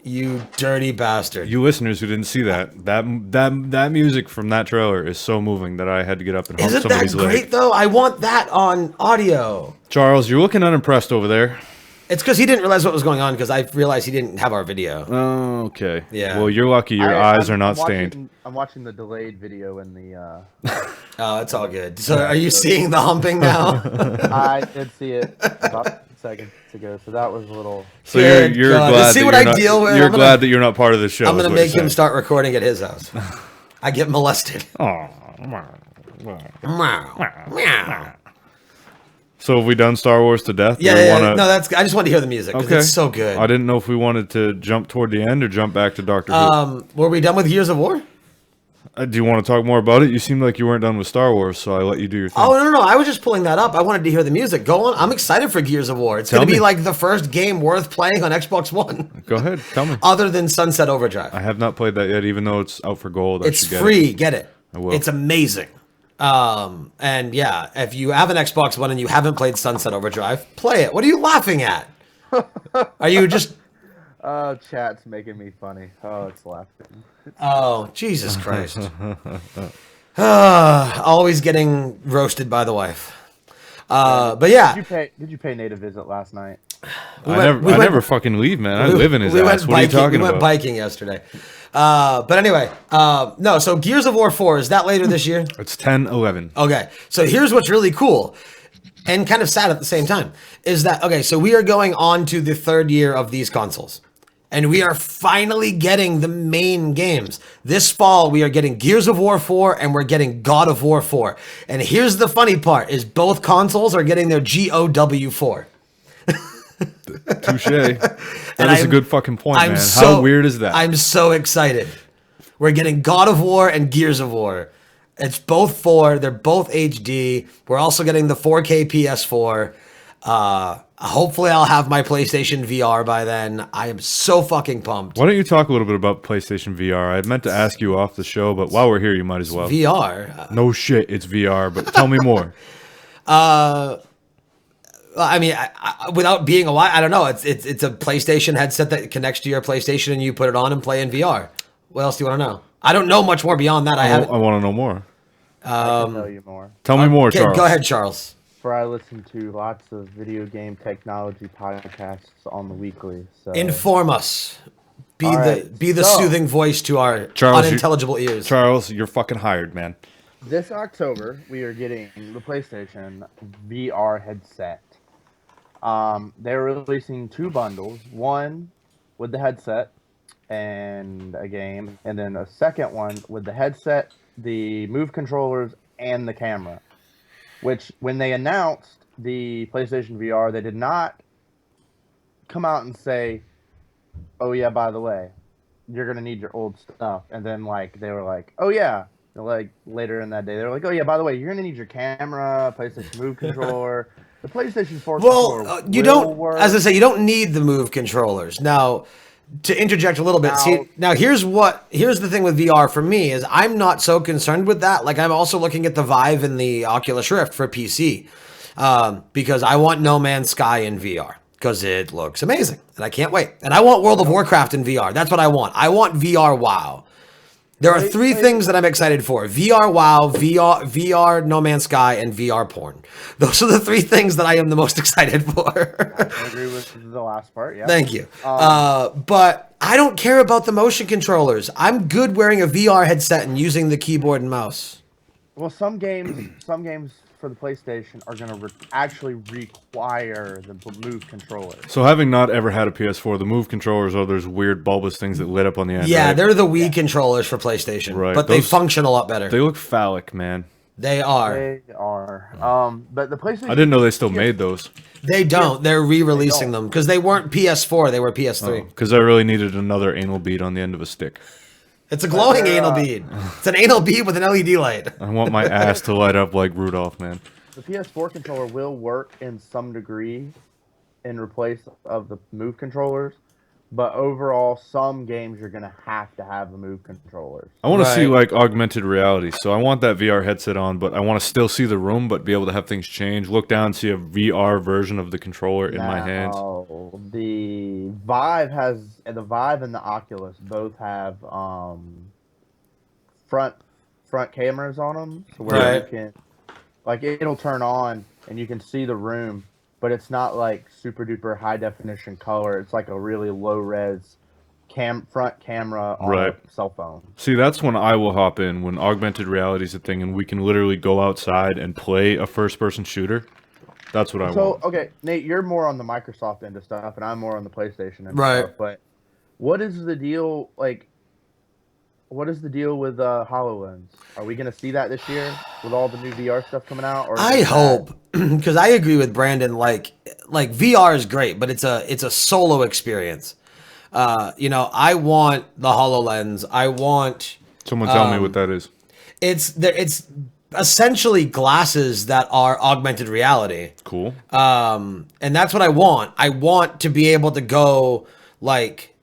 You dirty bastard. You listeners who didn't see that music from that trailer is so moving that I had to get up and hump Isn't that somebody's leg. great, though? I want that on audio. Charles, you're looking unimpressed over there. It's because he didn't realize what was going on because I realized he didn't have our video. Oh, okay. Yeah. Well, you're lucky your eyes are not watching, stained. I'm watching the delayed video in the... Oh, it's all good. So are you seeing the humping now? I did see it about seconds ago, so that was a little... So Good you're God. glad See that what you're I not, deal with? You're I'm gonna- glad that you're not part of the show. I'm going to is what make you're him saying. start recording at his house. I get molested. Oh. Meow. So have we done Star Wars to death? Yeah, Do we yeah, wanna- no, that's. I just want to hear the music because Okay. it's so good. I didn't know if we wanted to jump toward the end or jump back to Doctor Who. Were we done with Gears of War? Do you want to talk more about it? You seemed like you weren't done with Star Wars, so I let you do your thing. Oh no, I was just pulling that up. I wanted to hear the music. Go on. I'm excited for Gears of War. It's Tell going to be me. like the first game worth playing on Xbox One, Go ahead, tell me. other than Sunset Overdrive. I have not played that yet, even though it's out for gold. I It's should get free. It. Get it. I will. It's amazing. And yeah, if you have an Xbox One and you haven't played Sunset Overdrive, play it. What are you laughing at? Are you just... Oh, chat's making me funny. Oh, it's laughing. Oh, Jesus Christ. Always getting roasted by the wife. But yeah. Did you pay Nate a visit last night? I never fucking leave, man. I live in his ass. What are you talking We went about? biking yesterday. But anyway, no, so Gears of War 4, is that later this year? It's 10-11. Okay, so here's what's really cool and kind of sad at the same time is that, okay, so we are going on to the third year of these consoles. And we are finally getting the main games. This fall, we are getting Gears of War 4 and we're getting God of War 4. And here's the funny part, is both consoles are getting their GOW 4. Touche. That is a good fucking point, man. So, How weird is that? I'm so excited. We're getting God of War and Gears of War. It's both 4. They're both HD. We're also getting the 4K PS4. Hopefully I'll have my PlayStation VR by then. I am so fucking pumped. Why don't you talk a little bit about PlayStation VR? I meant to ask you off the show, but while we're here, you might as well. VR? No shit, it's VR, but tell me more. I mean, without being I don't know. It's a PlayStation headset that connects to your PlayStation and you put it on and play in VR. What else do you want to know? I don't know much more beyond that. I want to know more. I can tell you more. Tell me more, Okay, Charles. go ahead, Charles. For I listen to lots of video game technology podcasts on the weekly. So Inform us. Be All the right, be the so- soothing voice to our Charles, unintelligible ears. Charles, you're fucking hired, man. this October we are getting the PlayStation VR headset. They're releasing 2 bundles. One with the headset and a game, and then a second one with the headset, the Move controllers, and the camera. Which, when they announced the PlayStation VR, they did not come out and say, "Oh yeah, by the way, you're gonna need your old stuff." And then they were like, "Oh yeah," like later in that day, they were like, "Oh yeah, by the way, you're gonna need your camera, PlayStation Move controller, the PlayStation 4 controller." Well, you will don't. work." As I say, you don't need the Move controllers now. To interject a little bit, here's the thing with VR for me is I'm not so concerned with that. Like I'm also looking at the Vive and the Oculus Rift for PC because I want No Man's Sky in VR because it looks amazing and I can't wait. And I want World of Warcraft in VR. That's what I want. I want VR WoW. There are 3 things that I'm excited for: VR WoW, VR No Man's Sky, and VR porn. Those are the 3 things that I am the most excited for. I agree with the last part. Yeah. Thank you. But I don't care about the motion controllers. I'm good wearing a VR headset and using the keyboard and mouse. Well, some games for the PlayStation are going to actually require the Move controller. So having not ever had a PS4, the Move controllers are those weird bulbous things that lit up on the end. Yeah, right? they're the Wii controllers for PlayStation, Right. but they function a lot better. They look phallic, man. They are. They are. But the PlayStation. I didn't know they still made those. They don't. They're re-releasing them because they weren't PS4. They were PS3. Because I really needed another anal bead on the end of a stick. It's a glowing anal bead. It's an anal bead with an LED light. I want my ass to light up like Rudolph, man. The PS4 controller will work in some degree in replace of the Move controllers, but overall, some games you're gonna have the Move controllers. I want to see like augmented reality, so I want that VR headset on, but I want to still see the room, but be able to have things change. Look down, see a VR version of the controller in my hands. The Vive and the Oculus both have front cameras on them, so where you can, like, it'll turn on and you can see the room, but it's not like super duper high definition color. It's like a really low res front camera on a cell phone. See, that's when I will hop in, when augmented reality is a thing and we can literally go outside and play a first person shooter. That's what I want. So, okay, Nate, you're more on the Microsoft end of stuff, and I'm more on the PlayStation end of stuff. But what is the deal, like, what is the deal with HoloLens? Are we going to see that this year with all the new VR stuff coming out? Or I hope, because I agree with Brandon. Like VR is great, but it's a solo experience. You know, I want the HoloLens. I want someone tell me what that is. It's essentially glasses that are augmented reality. Cool. And that's what I want. I want to be able to go like,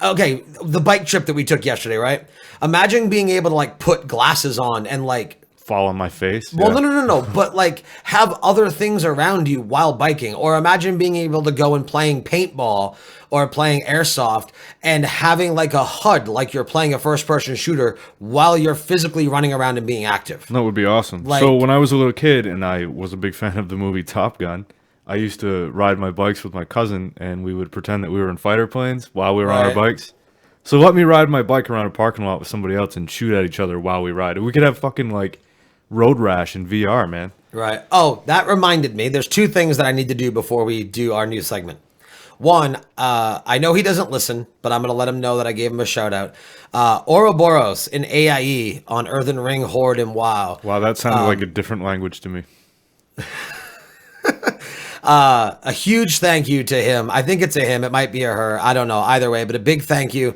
okay, the bike trip that we took yesterday, right? Imagine being able to like put glasses on and like fall on my face. Well, no, but like have other things around you while biking. Or imagine being able to go and playing paintball or playing airsoft and having like a HUD, like you're playing a first-person shooter while you're physically running around and being active. That would be awesome. Like, so when I was a little kid and I was a big fan of the movie Top Gun, I used to ride my bikes with my cousin, and we would pretend that we were in fighter planes while we were on our bikes. So let me ride my bike around a parking lot with somebody else and shoot at each other while we ride. We could have fucking, like, road rash in VR, man. Right. Oh, that reminded me. There's two things that I need to do before we do our new segment. One, I know he doesn't listen, but I'm going to let him know that I gave him a shout-out. Ouroboros in AIE on Earthen Ring, Horde, and WoW. Wow, that sounded like a different language to me. A huge thank you to him. I think it's a him. It might be a her. I don't know. Either way, but a big thank you.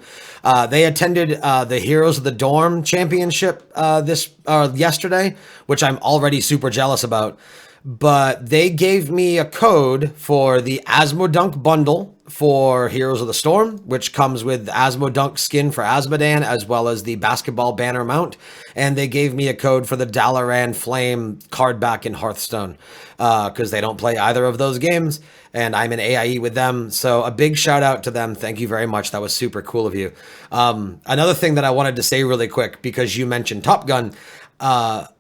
They attended the Heroes of the Dorm Championship yesterday, which I'm already super jealous about. But they gave me a code for the Asmodunk bundle for Heroes of the Storm, which comes with Asmodunk skin for Asmodan, as well as the basketball banner mount. And they gave me a code for the Dalaran Flame card back in Hearthstone, because they don't play either of those games, and I'm in AIE with them. So a big shout out to them. Thank you very much. That was super cool of you. Another thing that I wanted to say really quick, because you mentioned Top Gun,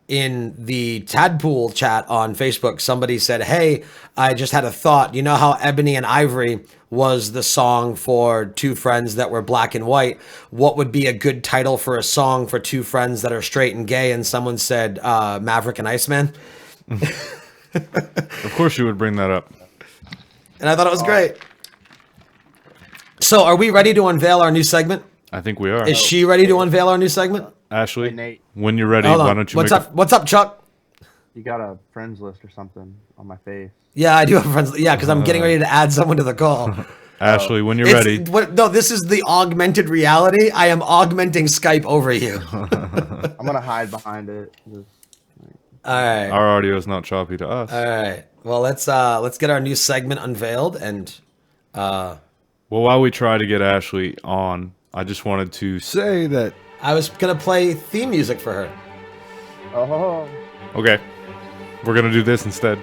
in the Tadpool chat on Facebook, somebody said, hey, I just had a thought. You know how Ebony and Ivory was the song for two friends that were black and white? What would be a good title for a song for two friends that are straight and gay? And someone said, Maverick and Iceman. Of course you would bring that up. And I thought it was great. So are we ready to unveil our new segment? I think we are. Is she ready to unveil our new segment? Ashley, Hey, Nate. when you're ready, Hold why on. don't you What's make up? What's up, Chuck? You got a friends list or something on my face. Yeah, I do have friends. Yeah, because I'm getting ready to add someone to the call. Ashley, when you're ready. No, this is the augmented reality. I am augmenting Skype over you. I'm going to hide behind it. All right. Our audio is not choppy to us. All right. Well, let's get our new segment unveiled. And well, while we try to get Ashley on, I just wanted to say that I was going to play theme music for her. Oh. okay, we're gonna do this instead.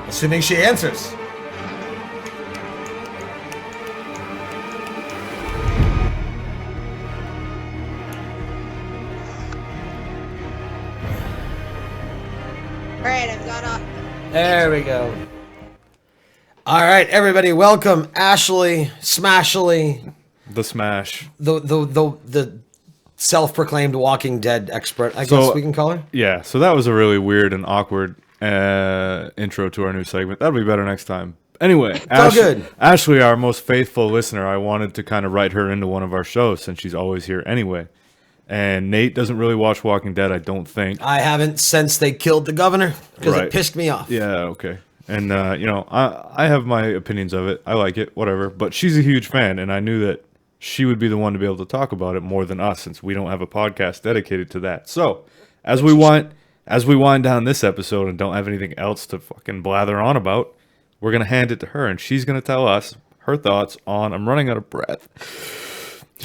Assuming she answers. Alright, I've got up. There we go. All right, everybody, welcome Ashley, Smashley. the Smash. The self-proclaimed Walking Dead expert, I guess we can call her. Yeah, so that was a really weird and awkward intro to our new segment. That'll be better next time. Anyway, good. Ashley, our most faithful listener, I wanted to kind of write her into one of our shows since she's always here anyway. And Nate doesn't really watch Walking Dead, I don't think. I haven't since they killed the governor because Right. it pissed me off. Yeah, okay. And, I have my opinions of it. I like it, whatever. But she's a huge fan, and I knew that she would be the one to be able to talk about it more than us since we don't have a podcast dedicated to that. So, as we wind down this episode and don't have anything else to fucking blather on about, we're going to hand it to her, and she's going to tell us her thoughts on I'm running out of breath.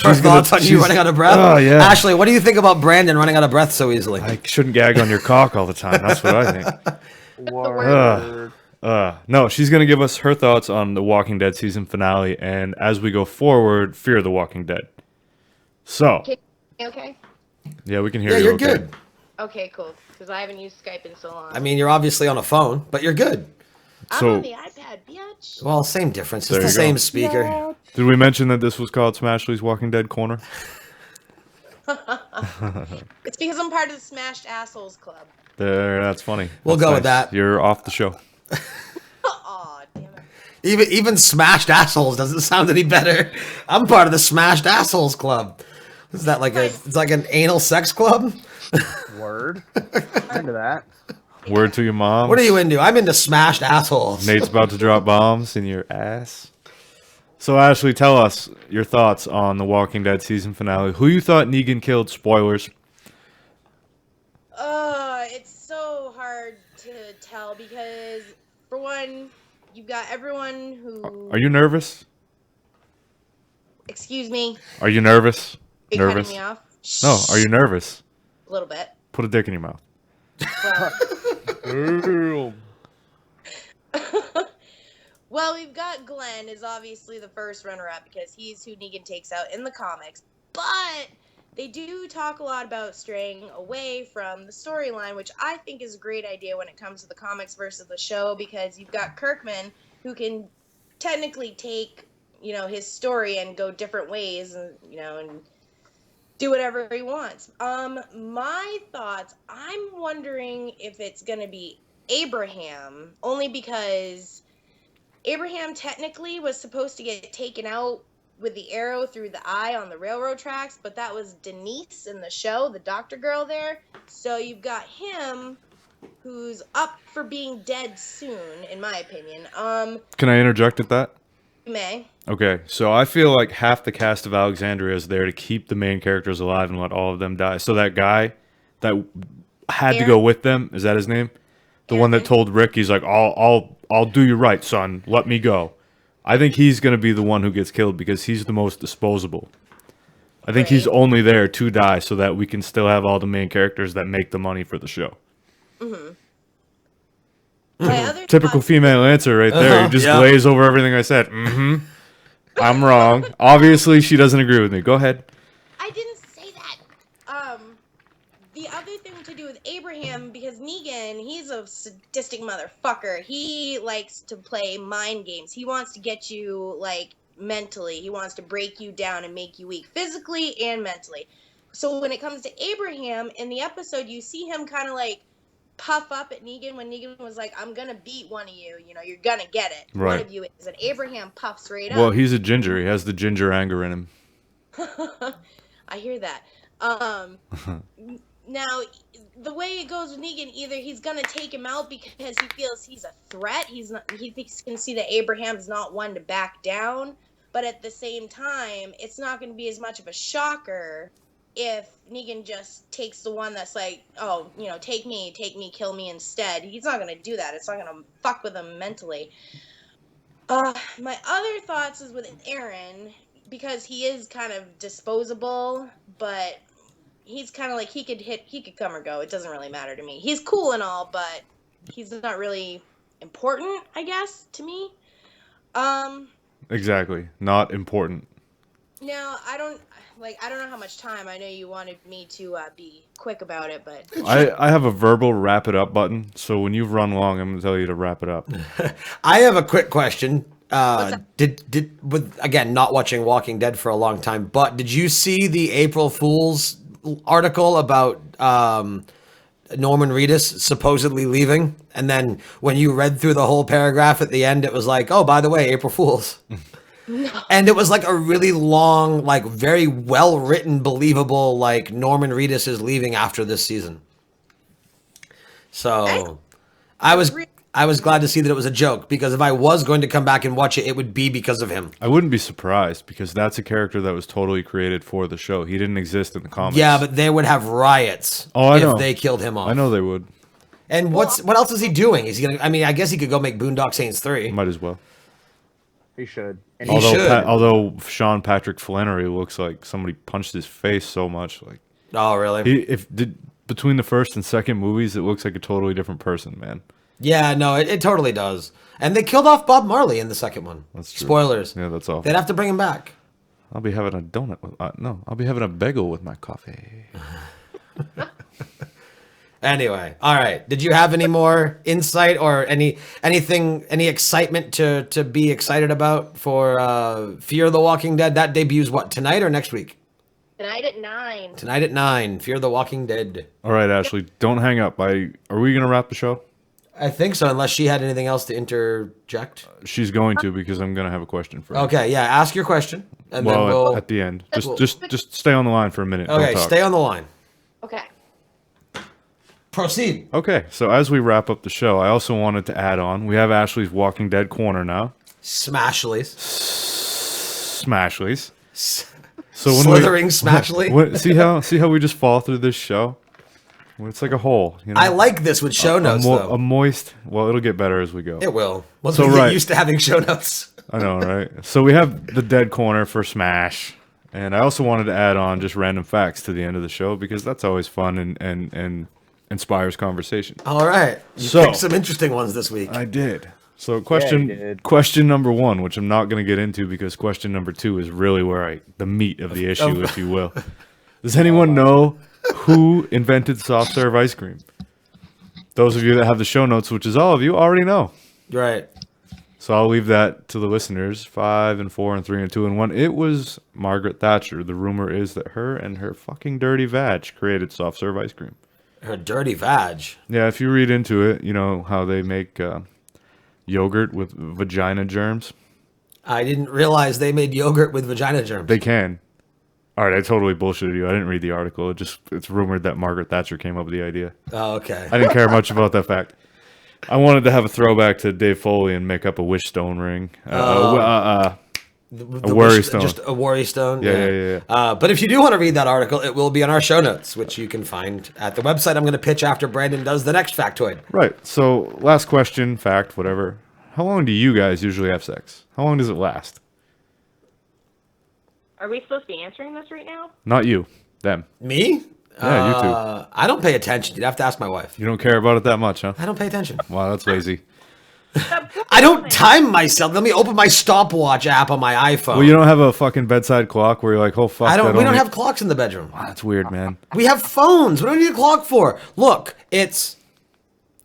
Her thoughts on you running out of breath? Oh, yeah. Ashley, what do you think about Brandon running out of breath so easily? I shouldn't gag on your cock all the time. That's what I think. Word. No, she's going to give us her thoughts on the Walking Dead season finale, and as we go forward, Fear the Walking Dead. So, Okay. yeah, we can hear Yeah, you. you're Okay. good. Okay, cool. Because I haven't used Skype in so long. I mean, you're obviously on a phone, but you're good. I'm so- on the iPad, bitch. Well, same difference. It's There the you go. same speaker. Did we mention that this was called SMASHLEY'S Walking Dead Corner? It's because I'm part of the Smashed Assholes Club. There, that's funny. We'll That's go with that. You're off the show. Aw, damn it. Even Smashed Assholes doesn't sound any better. I'm part of the Smashed Assholes Club. Is that like it's like an anal sex club? Word. Into that. Word to your mom. What are you into? I'm into Smashed Assholes. Nate's about to drop bombs in your ass. So, Ashley, tell us your thoughts on the Walking Dead season finale. Who you thought Negan killed? Spoilers. It's so hard to tell because, for one, you've got everyone who. Are you nervous? Excuse me. Are you nervous? Are you Nervous? cutting me off? No. Are you nervous? A little bit. Put a dick in your mouth. Well, well, we've got Glenn is obviously the first runner-up because he's who Negan takes out in the comics. But they do talk a lot about straying away from the storyline, which I think is a great idea when it comes to the comics versus the show, because you've got Kirkman who can technically take, his story and go different ways and, and do whatever he wants. My thoughts, I'm wondering if it's going to be Abraham, only because Abraham technically was supposed to get taken out with the arrow through the eye on the railroad tracks, but that was Denise in the show, the doctor girl there. So you've got him, who's up for being dead soon, in my opinion. Can I interject at that? You may. Okay, so I feel like half the cast of Alexandria is there to keep the main characters alive and let all of them die. So that guy that had to go with them, is that his name? The one that told Rick, he's like, I'll do you right, son. Let me go. I think he's going to be the one who gets killed because he's the most disposable. I think he's only there to die so that we can still have all the main characters that make the money for the show. Mm-hmm. Typical female answer right there. You just glaze over everything I said. Mm-hmm. I'm wrong. Obviously, she doesn't agree with me. Go ahead. I didn't say that. The other thing to do with Abraham, because Negan, he's a sadistic motherfucker. He likes to play mind games. He wants to get you, mentally. He wants to break you down and make you weak, physically and mentally. So when it comes to Abraham, in the episode, you see him kind of, puff up at Negan when Negan was like, I'm gonna beat one of you, you're gonna get it. Right. One of you is. And Abraham puffs right up. Well, he's a ginger. He has the ginger anger in him. I hear that. Now, the way it goes with Negan, either he's gonna take him out because he feels he's a threat. He can see that Abraham's not one to back down, but at the same time, it's not gonna be as much of a shocker if Negan just takes the one that's like, oh, take me, kill me instead. He's not gonna do that. It's not gonna fuck with him mentally. My other thoughts is with Aaron, because he is kind of disposable, but he's kind of like, he could come or go. It doesn't really matter to me. He's cool and all, but he's not really important, I guess, to me. Exactly. Not important. Now, I don't know how much time. I know you wanted me to be quick about it, but I have a verbal wrap it up button, so when you've run long, I'm going to tell you to wrap it up. I have a quick question. with again not watching Walking Dead for a long time, but did you see the April Fool's article about Norman Reedus supposedly leaving? And then when you read through the whole paragraph at the end, it was like, oh, by the way, April Fool's. And it was like a really long, like very well written, believable, like Norman Reedus is leaving after this season. So I was glad to see that it was a joke, because if I was going to come back and watch it, it would be because of him. I wouldn't be surprised, because that's a character that was totally created for the show. He didn't exist in the comics. Yeah, but they would have riots if they killed him off. I know they would. And what else is he doing? Is he gonna? I mean, I guess he could go make Boondock Saints 3. Might as well. He should. And although Sean Patrick Flannery looks like somebody punched his face so much, like. Oh really? Between the first and second movies, it looks like a totally different person, man. Yeah, no, it totally does. And they killed off Bob Marley in the second one. That's true. Spoilers. Yeah, that's awful. They'd have to bring him back. I'll be having a donut. I'll be having a bagel with my coffee. Anyway, all right. Did you have any more insight or any excitement to be excited about for Fear the Walking Dead? That debuts what, tonight or next week? Tonight at 9. Tonight at 9. Fear the Walking Dead. All right, Ashley, don't hang up. Are we gonna wrap the show? I think so, unless she had anything else to interject. She's going to, because I'm gonna have a question for her. Okay, yeah. Ask your question, and then we'll at the end. Just stay on the line for a minute. Okay, stay on the line. Okay. Proceed. Okay, so as we wrap up the show, I also wanted to add on. We have Ashley's Walking Dead corner now. Smashleys. Smashleys. So when Slithering Smashley. See how we just fall through this show? It's like a hole. You know? I like this with show notes, though. A moist. Well, it'll get better as we go. It will. Once we get used to having show notes. I know, right? So we have the Dead corner for Smash. And I also wanted to add on just random facts to the end of the show, because that's always fun and inspires conversation. All right. You picked some interesting ones this week. I did. So question number 1, which I'm not going to get into, because question number 2 is really where the meat of the issue, if you will. Does anyone know who invented soft serve ice cream? Those of you that have the show notes, which is all of you, already know. Right. So I'll leave that to the listeners. 5 and 4 and 3 and 2 and 1. It was Margaret Thatcher. The rumor is that her and her fucking dirty vag created soft serve ice cream. Her dirty vag? Yeah, if you read into it, you know how they make yogurt with vagina germs. I didn't realize they made yogurt with vagina germs. They can. All right, I totally bullshitted you. I didn't read the article. It's rumored that Margaret Thatcher came up with the idea. Oh, okay. I didn't care much about that fact. I wanted to have a throwback to Dave Foley and make up a wish stone ring. A worry stone. Just a worry stone? Yeah. But if you do want to read that article, it will be on our show notes, which you can find at the website I'm going to pitch after Brandon does the next factoid. Right. So, last question, fact, whatever. How long do you guys usually have sex? How long does it last? Are we supposed to be answering this right now? Not you. Them. Me? Yeah, you two. I don't pay attention. You'd have to ask my wife. You don't care about it that much, huh? I don't pay attention. Wow, that's lazy. I don't time myself. Let me open my stopwatch app on my iPhone. Well, you don't have a fucking bedside clock where you're like, oh, fuck. We don't have clocks in the bedroom. Wow, that's weird, man. We have phones. What do we need a clock for? Look, it's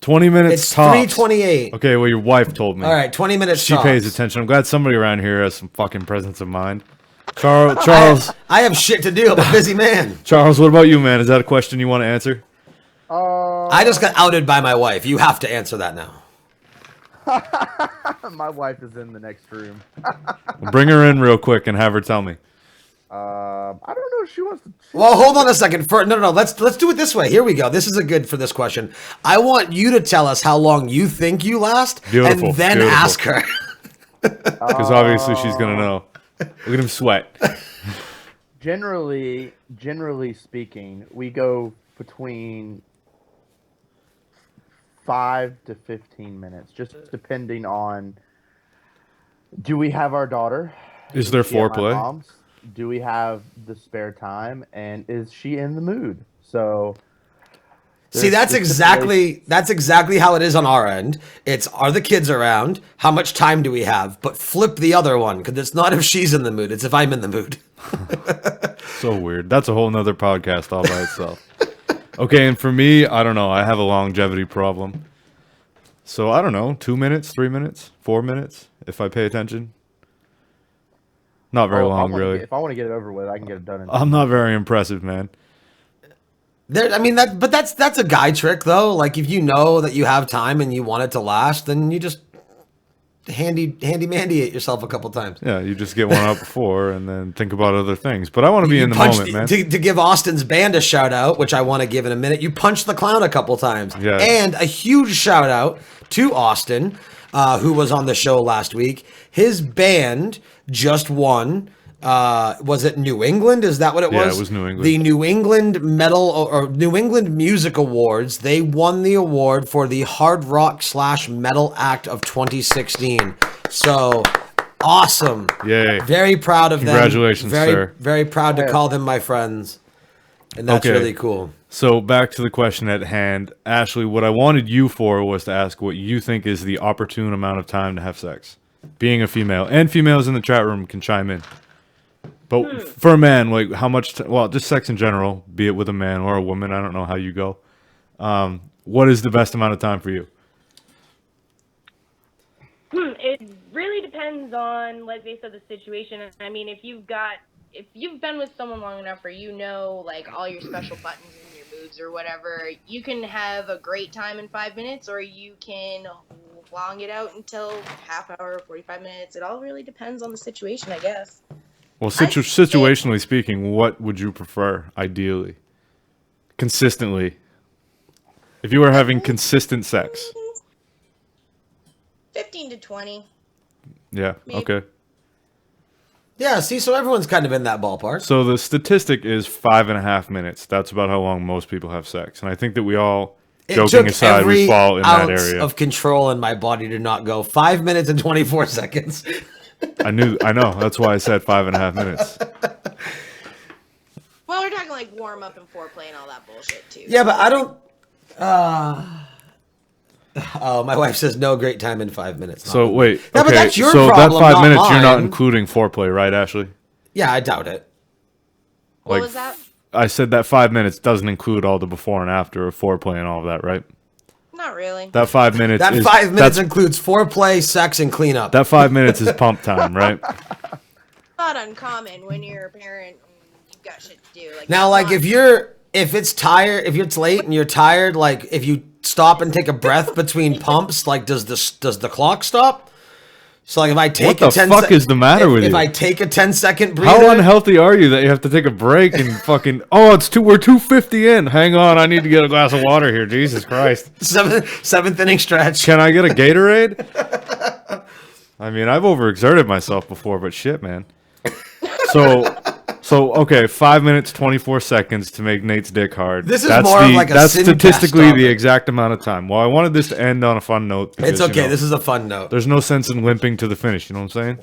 20 minutes It's tops. 3:28. Okay, well, your wife told me. All right, 20 minutes She tops. pays attention. I'm glad somebody around here has some fucking presence of mind. Charles. I have shit to do. I'm a busy man. Charles, what about you, man? Is that a question you want to answer? I just got outed by my wife. You have to answer that now. My wife is in the next room. Bring her in real quick and have her tell me. I don't know if she wants to. Well, hold on a second. No. Let's do it this way. Here we go. This is a good for this question. I want you to tell us how long you think you last, Beautiful, and then beautiful. ask her. Because obviously she's gonna know. Look at him sweat. Generally speaking, we go between 5 to 15 minutes, just depending on. Do we have our daughter? Is there she at my foreplay? mom's? Do we have the spare time? And is she in the mood? So. See, that's exactly how it is on our end. It's, are the kids around? How much time do we have? But flip the other one, because it's not if she's in the mood, it's if I'm in the mood. So weird. That's a whole nother podcast all by itself. Okay, and for me, I don't know. I have a longevity problem. So I don't know, 2 minutes, 3 minutes, 4 minutes, if I pay attention. Not very long, really. If I want to get it over with, I can get it done. I'm not very impressive, man. But that's a guy trick though. Like if you know that you have time and you want it to last, then you just handy-mandy it yourself a couple times. Yeah, you just get one out before and then think about other things. But I want to be in the moment, man. To give Austin's band a shout out, which I want to give in a minute, you punched the clown a couple times. Yeah. And a huge shout out to Austin, who was on the show last week. His band just won. Was it New England? Is that what it was? Yeah, it was New England. The New England Metal or New England Music Awards. They won the award for the Hard Rock / Metal Act of 2016. So awesome! Yay! Very proud of them. Congratulations, sir. Very proud to call them my friends, and that's really cool. So back to the question at hand, Ashley. What I wanted you for was to ask what you think is the opportune amount of time to have sex. Being a female, and females in the chat room can chime in. But for a man, like how much? Well, just sex in general, be it with a man or a woman. I don't know how you go. What is the best amount of time for you? It really depends on, let's say, the situation. I mean, if you've been with someone long enough, or you know, like all your special buttons and your moves or whatever, you can have a great time in 5 minutes, or you can long it out until half hour, 45 minutes. It all really depends on the situation, I guess. Well, situationally speaking, what would you prefer, ideally? Consistently. If you were having consistent sex. 15 to 20. Yeah, Maybe. okay. Yeah, see, so everyone's kind of in that ballpark. So the statistic is 5.5 minutes. That's about how long most people have sex. And I think that we all, joking aside, we fall in that area. Of control in my body to not go 5 minutes and 24 seconds. I know. That's why I said 5.5 minutes. Well, we're talking like warm up and foreplay and all that bullshit too. Yeah, but I don't. Oh, my wife says no great time in 5 minutes. So wait. Yeah, okay, but that's your so problem, that 5 not minutes, you're not mine. including foreplay, right, Ashley? Yeah, I doubt it. What was that? I said that 5 minutes doesn't include all the before and after of foreplay and all of that, right? Not really. That 5 minutes. That 5 minutes includes foreplay, sex, and cleanup. That 5 minutes is pump time, right? Not uncommon when you're a parent and you've got shit to do. Like Now, like if it's late and you're tired, like if you stop and take a breath between pumps, like does the clock stop? So like if I take What the fuck is the matter with you? If I take a 10-second breather, How unhealthy are you that you have to take a break and fucking? Oh, we're 250 in. Hang on, I need to get a glass of water here. Jesus Christ. Seventh inning stretch. Can I get a Gatorade? I mean, I've overexerted myself before, but shit, man. So okay, 5 minutes 24 seconds to make Nate's dick hard. This is more of like a that's sin statistically test the topic. exact amount of time. Well, I wanted this to end on a fun note. Because, It's okay. you know, This is a fun note. there's no sense in limping to the finish. You know what I'm saying?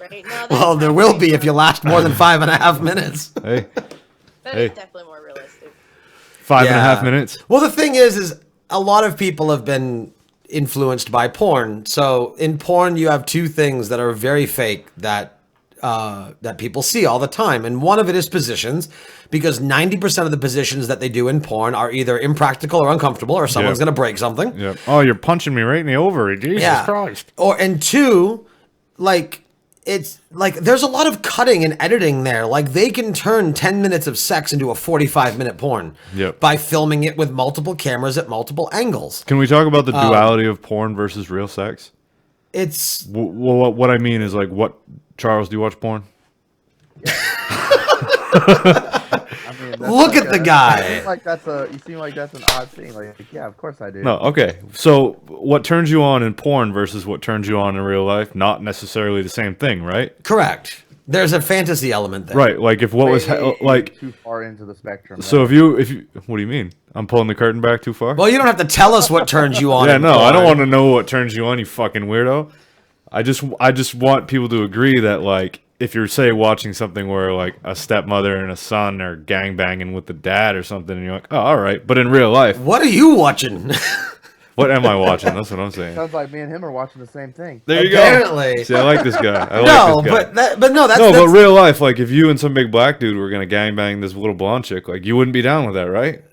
Right? No, that's Well, there will be if you last more than 5.5 minutes. Hey, that hey. is definitely more realistic. 5.5 minutes. Well, the thing is a lot of people have been influenced by porn. So in porn, you have two things that are very fake that people see all the time. And one of it is positions, because 90% of the positions that they do in porn are either impractical or uncomfortable, or someone's Yep. going to break something. Yep. Oh, you're punching me right in the ovary. Jesus Christ. And two, like, it's like there's a lot of cutting and editing there. Like they can turn 10 minutes of sex into a 45-minute porn Yep. by filming it with multiple cameras at multiple angles. Can we talk about the duality of porn versus real sex? It's Well, what I mean is like, what, Charles, do you watch porn? I mean, that's Look like at the guy. You seem like that's an odd thing. Like, yeah, of course I do. No, okay. So what turns you on in porn versus what turns you on in real life, not necessarily the same thing, right? Correct. There's a fantasy element there. Right. Like if what was like too far into the spectrum. So if you what do you mean? I'm pulling the curtain back too far? Well, you don't have to tell us what turns you on. Yeah, in no, I don't porn. want to know what turns you on, you fucking weirdo. I just want people to agree that, like, if you're, say, watching something where, like, a stepmother and a son are gangbanging with the dad or something, and you're like, oh, all right. But in real life, what are you watching? What am I watching? That's what I'm saying. Sounds like me and him are watching the same thing. There you Apparently. go. See, I like this guy. That's real life, like, if you and some big black dude were gonna gangbang this little blonde chick, like, you wouldn't be down with that, right?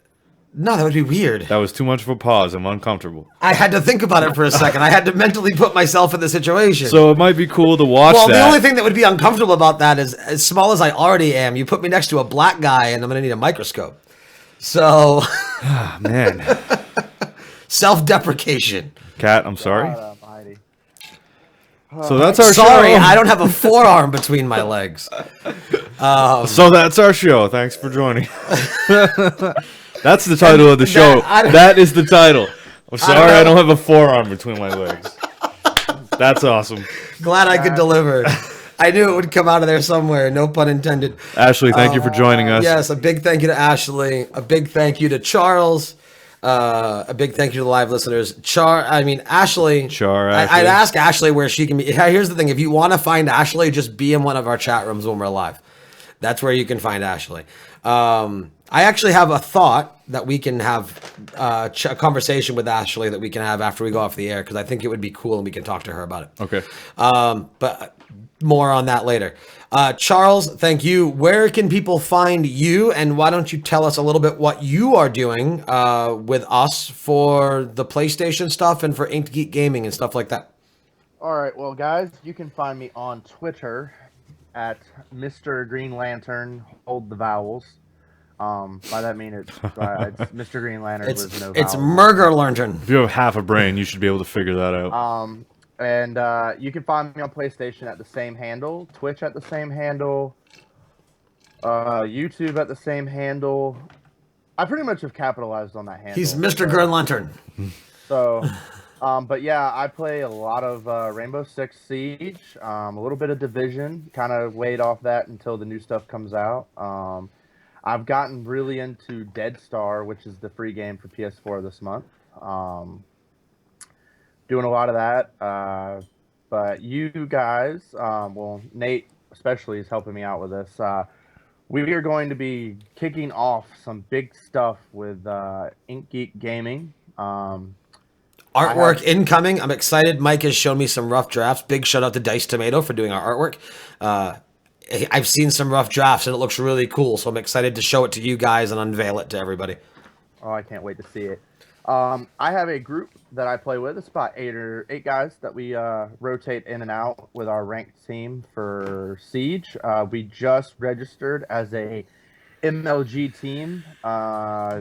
No, that would be weird. That was too much of a pause. I'm uncomfortable. I had to think about it for a second. I had to mentally put myself in the situation. So it might be cool to watch well, that. the only thing that would be uncomfortable about that is, as small as I already am, you put me next to a black guy and I'm going to need a microscope. So... Ah, man. Self-deprecation. Kat, I'm sorry. God almighty. So that's our Sorry, show. I don't have a forearm between my legs. So that's our show. Thanks for joining. That's the title of the show. That is the title. I'm sorry I don't have a forearm between my legs. That's awesome. Glad I could deliver. I knew it would come out of there somewhere. No pun intended. Ashley, thank you for joining us. Yes, a big thank you to Ashley. A big thank you to Charles. A big thank you to the live listeners. Ashley. I'd ask Ashley where she can be. Here's the thing. If you want to find Ashley, just be in one of our chat rooms when we're live. That's where you can find Ashley. I actually have a thought that we can have a conversation with Ashley that we can have after we go off the air, because I think it would be cool and we can talk to her about it. Okay. But more on that later. Charles, thank you. Where can people find you? And why don't you tell us a little bit what you are doing with us for the PlayStation stuff and for Inked Geek Gaming and stuff like that? All right, well, guys, you can find me on Twitter at Mr. Green Lantern. Hold the vowels. By that I mean it's Mr. Green Lantern with no vowels. It's Murger Lantern. If you have half a brain, you should be able to figure that out. And you can find me on PlayStation at the same handle, Twitch at the same handle, YouTube at the same handle. I pretty much have capitalized on that handle. He's Mr. Green Lantern. So, but yeah, I play a lot of Rainbow Six Siege, a little bit of Division, kind of wait off that until the new stuff comes out. I've gotten really into Dead Star, which is the free game for PS4 this month. Doing a lot of that, but you guys, well, Nate especially is helping me out with this. We are going to be kicking off some big stuff with Inked Geek Gaming. Artwork incoming. I'm excited. Mike has shown me some rough drafts. Big shout out to Dice Tomato for doing our artwork. I've seen some rough drafts and it looks really cool, so I'm excited to show it to you guys and unveil it to everybody. Oh, I can't wait to see it. I have a group that I play with. It's about eight guys that we rotate in and out with our ranked team for Siege. We just registered as a MLG team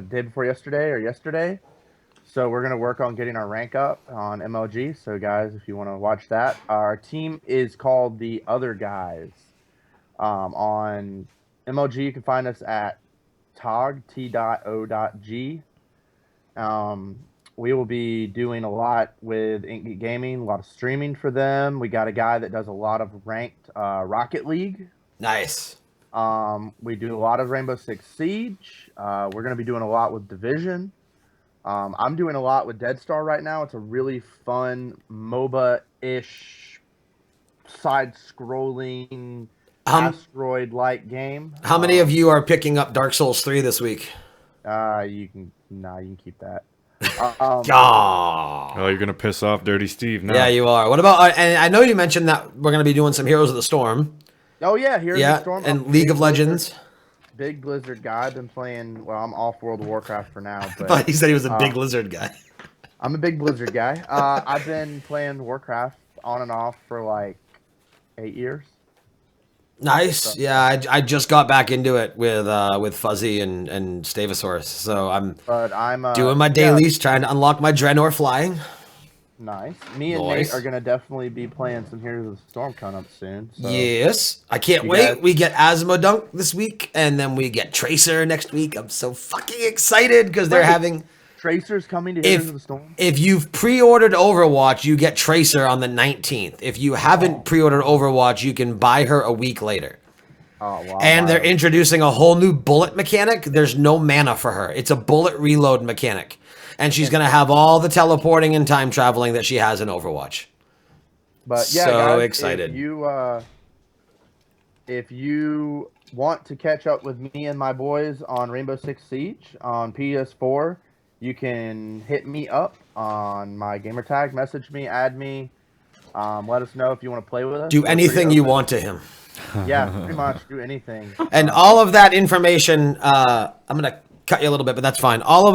day before yesterday. So we're going to work on getting our rank up on MLG. So guys, if you want to watch that, our team is called The Other Guys. On MLG, you can find us at tog.o.g. We will be doing a lot with Inked Geek Gaming, a lot of streaming for them. We got a guy that does a lot of ranked Rocket League. Nice. We do a lot of Rainbow Six Siege. We're going to be doing a lot with Division. I'm doing a lot with Dead Star right now. It's a really fun MOBA-ish, side-scrolling, asteroid-like game. How many of you are picking up Dark Souls 3 this week? You can keep that. Oh, you're gonna piss off Dirty Steve now. Yeah, you are. What about? And I know you mentioned that we're gonna be doing some Heroes of the Storm. Oh yeah, Heroes of the Storm and League of Legends. Big Blizzard guy. I've been playing. Well, I'm off World of Warcraft for now. But I thought he said he was a big Blizzard guy. I'm a big Blizzard guy. I've been playing Warcraft on and off for like 8 years. Nice. Yeah, I just got back into it with Fuzzy and Stavosaurus. So I'm doing my dailies, trying to unlock my Draenor flying. Nice. Me and Nate are gonna definitely be playing some Heroes of the Storm coming up soon. So. Yes, I can't wait. We get Asmodunk this week, and then we get Tracer next week. I'm so fucking excited because they're having Tracer's coming to Heroes of the Storm. If you've pre-ordered Overwatch, you get Tracer on the 19th. If you haven't pre-ordered Overwatch, you can buy her a week later. Oh, wow. And they're introducing a whole new bullet mechanic. There's no mana for her. It's a bullet reload mechanic. And she's going to have all the teleporting and time traveling that she has in Overwatch. But yeah, so guys, excited. If you want to catch up with me and my boys on Rainbow Six Siege on PS4, you can hit me up on my gamer tag, message me, add me, let us know if you want to play with us. Do anything you want to him. Yeah, pretty much do anything. And all of that information, I'm going to cut you a little bit, but that's fine. All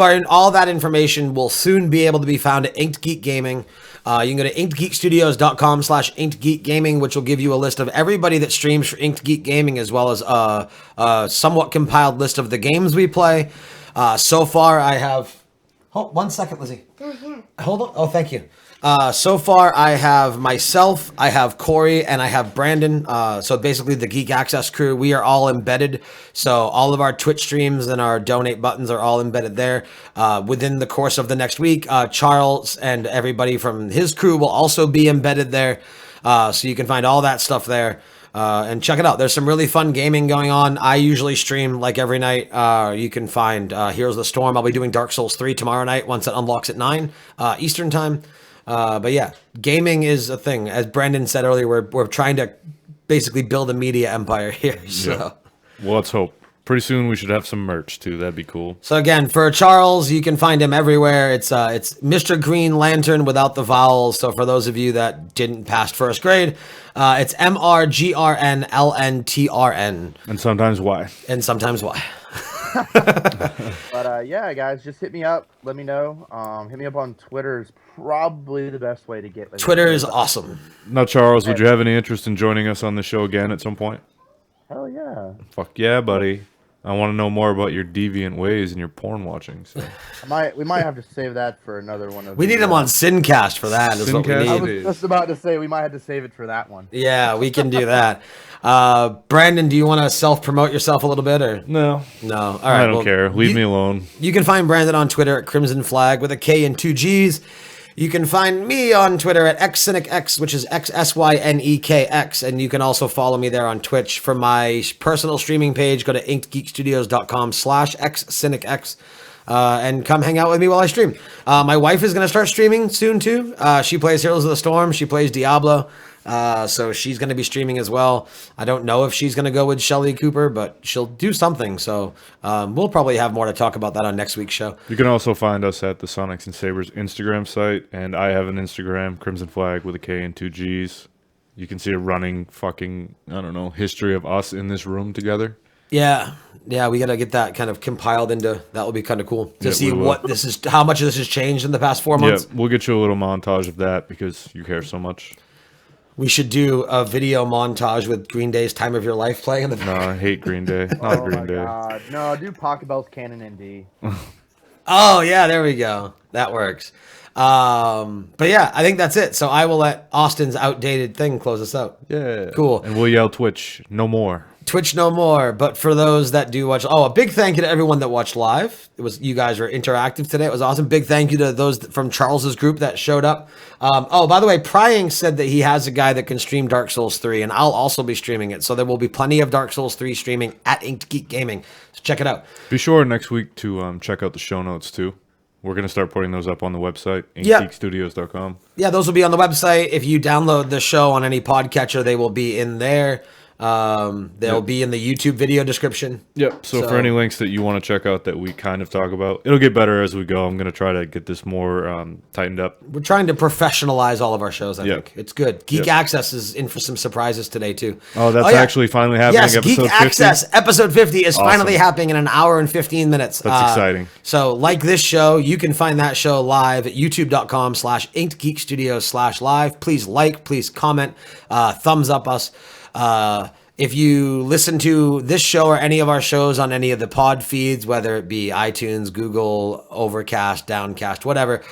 that information will soon be able to be found at Inked Geek Gaming. You can go to inkedgeekstudios.com/inkedgeekgaming, which will give you a list of everybody that streams for Inked Geek Gaming, as well as a somewhat compiled list of the games we play. So far, I have... Hold 1 second, Lizzie. Hold on. Oh, thank you. So far, I have myself, I have Corey, and I have Brandon. So basically, the Geek Access crew, we are all embedded. So all of our Twitch streams and our donate buttons are all embedded there. Within the course of the next week, Charles and everybody from his crew will also be embedded there. So you can find all that stuff there. And check it out. There's some really fun gaming going on. I usually stream like every night. You can find Heroes of the Storm. I'll be doing Dark Souls 3 tomorrow night once it unlocks at 9 Eastern time. But yeah, gaming is a thing. As Brandon said earlier, we're trying to basically build a media empire here. So. Yeah. Well, let's hope. Pretty soon we should have some merch too. That'd be cool. So again, for Charles, you can find him everywhere. It's Mr. Green Lantern without the vowels. So for those of you that didn't pass first grade, it's MRGRNLNTRN. And sometimes Y. And sometimes Y. But yeah, guys, just hit me up. Let me know. Hit me up on Twitter is probably the best way to get. Twitter is awesome. Now, Charles, would you have any interest in joining us on the show again at some point? Hell yeah. Fuck yeah, buddy. I want to know more about your deviant ways and your porn watching. So. We might have to save that for another one. We need him on Sincast for that. Is what we need. I was just about to say we might have to save it for that one. Yeah, we can do that. Brandon, do you want to self-promote yourself a little bit, or no? No. All right. I don't care. Leave me alone. You can find Brandon on Twitter at Crimson Flag with a K and 2 G's. You can find me on Twitter at XCynicX, which is XSYNEKX, and you can also follow me there on Twitch. For my personal streaming page, go to inkedgeekstudios.com/XCynicX, and come hang out with me while I stream. My wife is going to start streaming soon, too. She plays Heroes of the Storm. She plays Diablo. So she's going to be streaming as well. I don't know if she's going to go with Shelly Cooper, but she'll do something. So we'll probably have more to talk about that on next week's show. You can also find us at the Sonics and Sabers Instagram site, and I have an Instagram, Crimson Flag with a K and 2 G's. You can see a running fucking, I don't know, history of us in this room together. Yeah, we got to get that kind of compiled into, that will be kind of cool to see what this is, how much of this has changed in the past 4 months. Yeah, we'll get you a little montage of that because you care so much. We should do a video montage with Green Day's Time of Your Life playing in the No, I hate Green Day. Not Green Day. God. No, do Pocket Bells Canon ND. Oh, yeah, there we go. That works. But yeah, I think that's it. So I will let Austin's outdated thing close us out. Yeah. Cool. And we'll yell Twitch no more. Twitch no more. But for those that do watch, a big thank you to everyone that watched live. You guys were interactive today. It was awesome. Big thank you to those from Charles's group that showed up. By the way, Prying said that he has a guy that can stream Dark Souls 3, and I'll also be streaming it. So there will be plenty of Dark Souls 3 streaming at Inked Geek Gaming. So check it out. Be sure next week to check out the show notes too. We're going to start putting those up on the website, inkedgeekstudios.com. Yeah, those will be on the website. If you download the show on any podcatcher, they will be in there. They'll be in the YouTube video description. Yep. So for any links that you want to check out that we kind of talk about, it'll get better as we go. I'm going to try to get this more tightened up. We're trying to professionalize all of our shows, I think. It's good. Geek Access is in for some surprises today, too. Oh, that's actually finally happening. Yes, episode Geek 50? Access, episode 50 is finally happening in an hour and 15 minutes. That's exciting. So like this show, you can find that show live at youtube.com/inkedgeekstudios/live. Please like, please comment, thumbs up us. If you listen to this show or any of our shows on any of the pod feeds, whether it be iTunes, Google, Overcast, Downcast, whatever,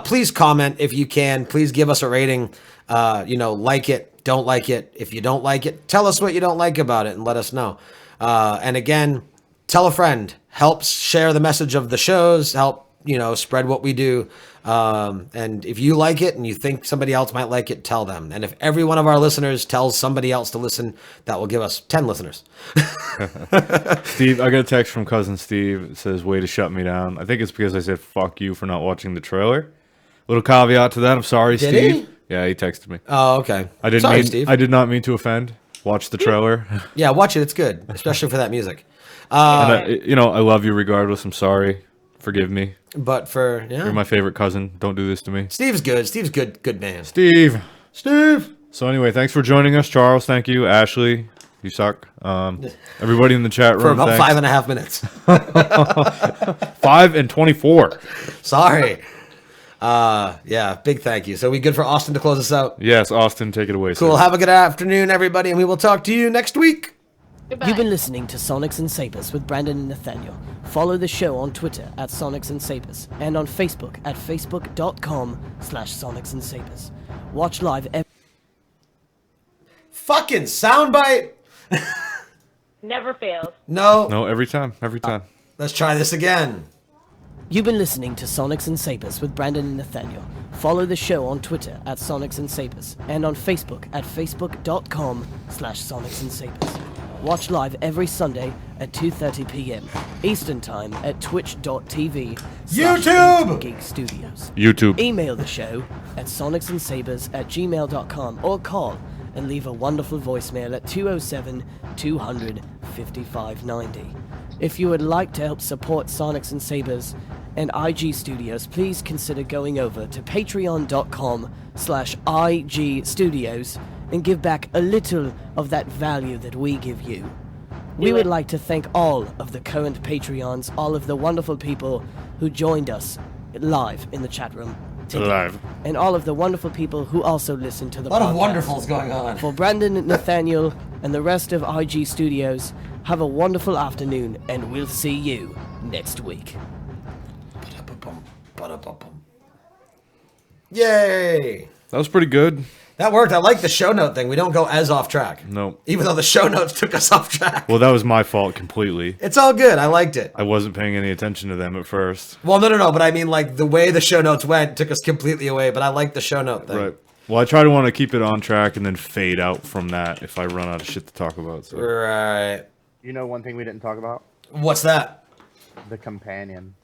please comment if you can. Please give us a rating. Like it, don't like it. If you don't like it, tell us what you don't like about it and let us know. And again, tell a friend. Help share the message of the shows. Help, spread what we do. And if you like it and you think somebody else might like it, tell them. And if every one of our listeners tells somebody else to listen, that will give us 10 listeners. Steve, I got a text from cousin Steve. It says, way to shut me down. I think it's because I said, fuck you for not watching the trailer. Little caveat to that. I'm sorry, Did Steve. He? Yeah, he texted me. Oh, okay. Steve. I did not mean to offend. Watch the trailer. Yeah, watch it. It's good, especially for that music. And I love you regardless. I'm sorry. Forgive me. But you're my favorite cousin. Don't do this to me. Steve's good. Steve's good man. Steve. So anyway, thanks for joining us, Charles. Thank you, Ashley. You suck. Everybody in the chat room. For about thanks. 5.5 minutes. 5 and 24. Sorry. Yeah, big thank you. So we good for Austin to close us out? Yes, Austin, take it away. Cool. Sir. Have a good afternoon, everybody, and we will talk to you next week. Goodbye. You've been listening to Sonics and Sabers with Brandon and Nathaniel. Follow the show on Twitter at Sonics and Sabers and on Facebook at facebook.com/Sonics and Sabers. Watch live Fucking soundbite. Never fails. No, every time. Let's try this again. You've been listening to Sonics and Sabers with Brandon and Nathaniel. Follow the show on Twitter at Sonics and Sabers and on Facebook at facebook.com/Sonics and Sabers. Watch live every Sunday at 2:30 p.m. Eastern Time at twitch.tv YouTube! Geek Studios. YouTube. Email the show at sonicsandSabers@gmail.com or call and leave a wonderful voicemail at 207-200-5590. If you would like to help support Sonics and Sabers and IG Studios, please consider going over to patreon.com/IG Studios and give back a little of that value that we give you. We would like to thank all of the current Patreons, all of the wonderful people who joined us live in the chat room today, Live. and all of the wonderful people who also listen to the A lot of podcast. wonderfuls going on. For Brandon, Nathaniel, and the rest of IG Studios, have a wonderful afternoon, and we'll see you next week. Yay! That was pretty good. That worked. I like the show note thing. We don't go as off track. No. Even though the show notes took us off track. Well, that was my fault completely. It's all good. I liked it. I wasn't paying any attention to them at first. Well, no. But I mean, like, the way the show notes went took us completely away. But I like the show note thing. Right. Well, I try to want to keep it on track and then fade out from that if I run out of shit to talk about. So. Right. You know one thing we didn't talk about? What's that? The companion.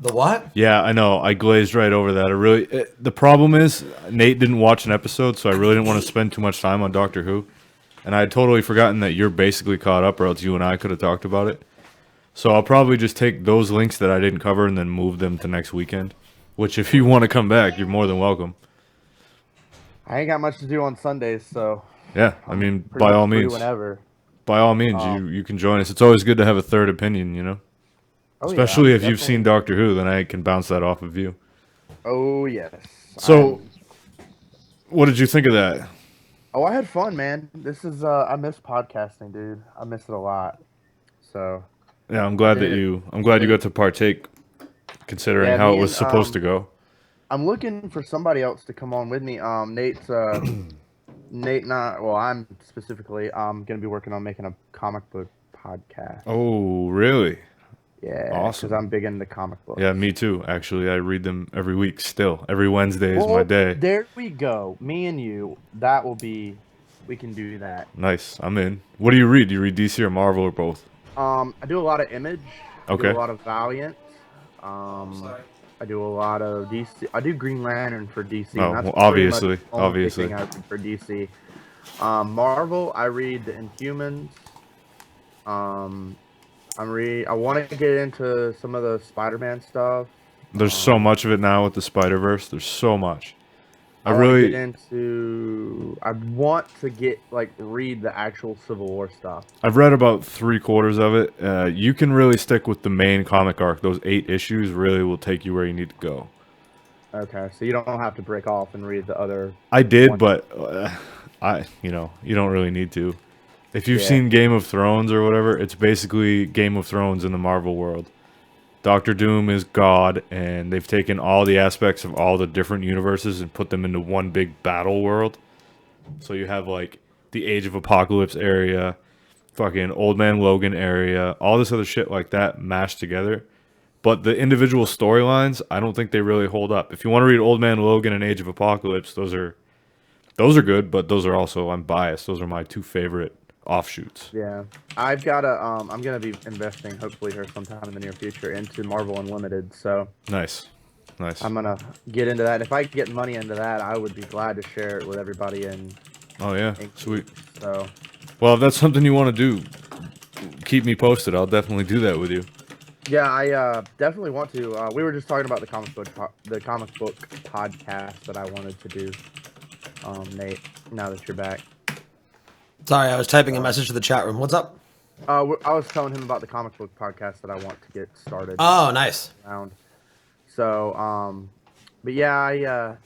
The what? Yeah, I know. I glazed right over that. The problem is Nate didn't watch an episode, so I really didn't want to spend too much time on Doctor Who. And I had totally forgotten that you're basically caught up, or else you and I could have talked about it. So I'll probably just take those links that I didn't cover and then move them to next weekend. Which, if you want to come back, you're more than welcome. I ain't got much to do on Sundays, so... Yeah, I mean, pretty by much all free means. whenever. By all means, you can join us. It's always good to have a third opinion, you know? Oh, Especially yeah, if you've seen Doctor Who, then I can bounce that off of you. Oh, yes. So, what did you think of that? Oh, I had fun, man. This is, I miss podcasting, dude. I miss it a lot. So... Yeah, I'm glad you got to partake, considering how it was supposed to go. I'm looking for somebody else to come on with me. Nate's, I'm specifically, going to be working on making a comic book podcast. Oh, really? Yeah, awesome. Because I'm big into comic books. Yeah, me too. Actually, I read them every week still. Every Wednesday is my day. There we go. Me and you. We can do that. Nice. I'm in. What do you read? Do you read DC or Marvel or both? I do a lot of Image. Okay. I do a lot of Valiant. I do a lot of DC. I do Green Lantern for DC. Oh, and that's well, obviously. pretty much the only thing I read for DC. Marvel, I read the Inhumans. I want to get into some of the Spider-Man stuff. There's so much of it now with the Spider-Verse. There's so much. I want to read the actual Civil War stuff. I've read about 3/4 of it. You can really stick with the main comic arc. Those 8 issues really will take you where you need to go. Okay, so you don't have to break off and read the other. I did, but you don't really need to. If you've seen Game of Thrones or whatever, it's basically Game of Thrones in the Marvel world. Doctor Doom is God, and they've taken all the aspects of all the different universes and put them into one big battle world. So you have, like, the Age of Apocalypse area, fucking Old Man Logan area, all this other shit like that mashed together. But the individual storylines, I don't think they really hold up. If you want to read Old Man Logan and Age of Apocalypse, those are good, but those are also, I'm biased, those are my 2 favorite offshoots. Yeah, I've got I'm gonna be investing hopefully here sometime in the near future into Marvel Unlimited. So nice. I'm gonna get into that. If I get money into that, I would be glad to share it with everybody. And oh yeah, sweet. So, well, if that's something you want to do, keep me posted. I'll definitely do that with you. Yeah, I definitely want to. We were just talking about the comic book podcast that I wanted to do. Nate, now that you're back. Sorry, I was typing a message to the chat room. What's up? I was telling him about the comic book podcast that I want to get started. Oh, nice. So, but yeah,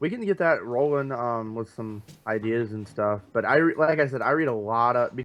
we can get that rolling with some ideas and stuff. But like I said, I read a lot of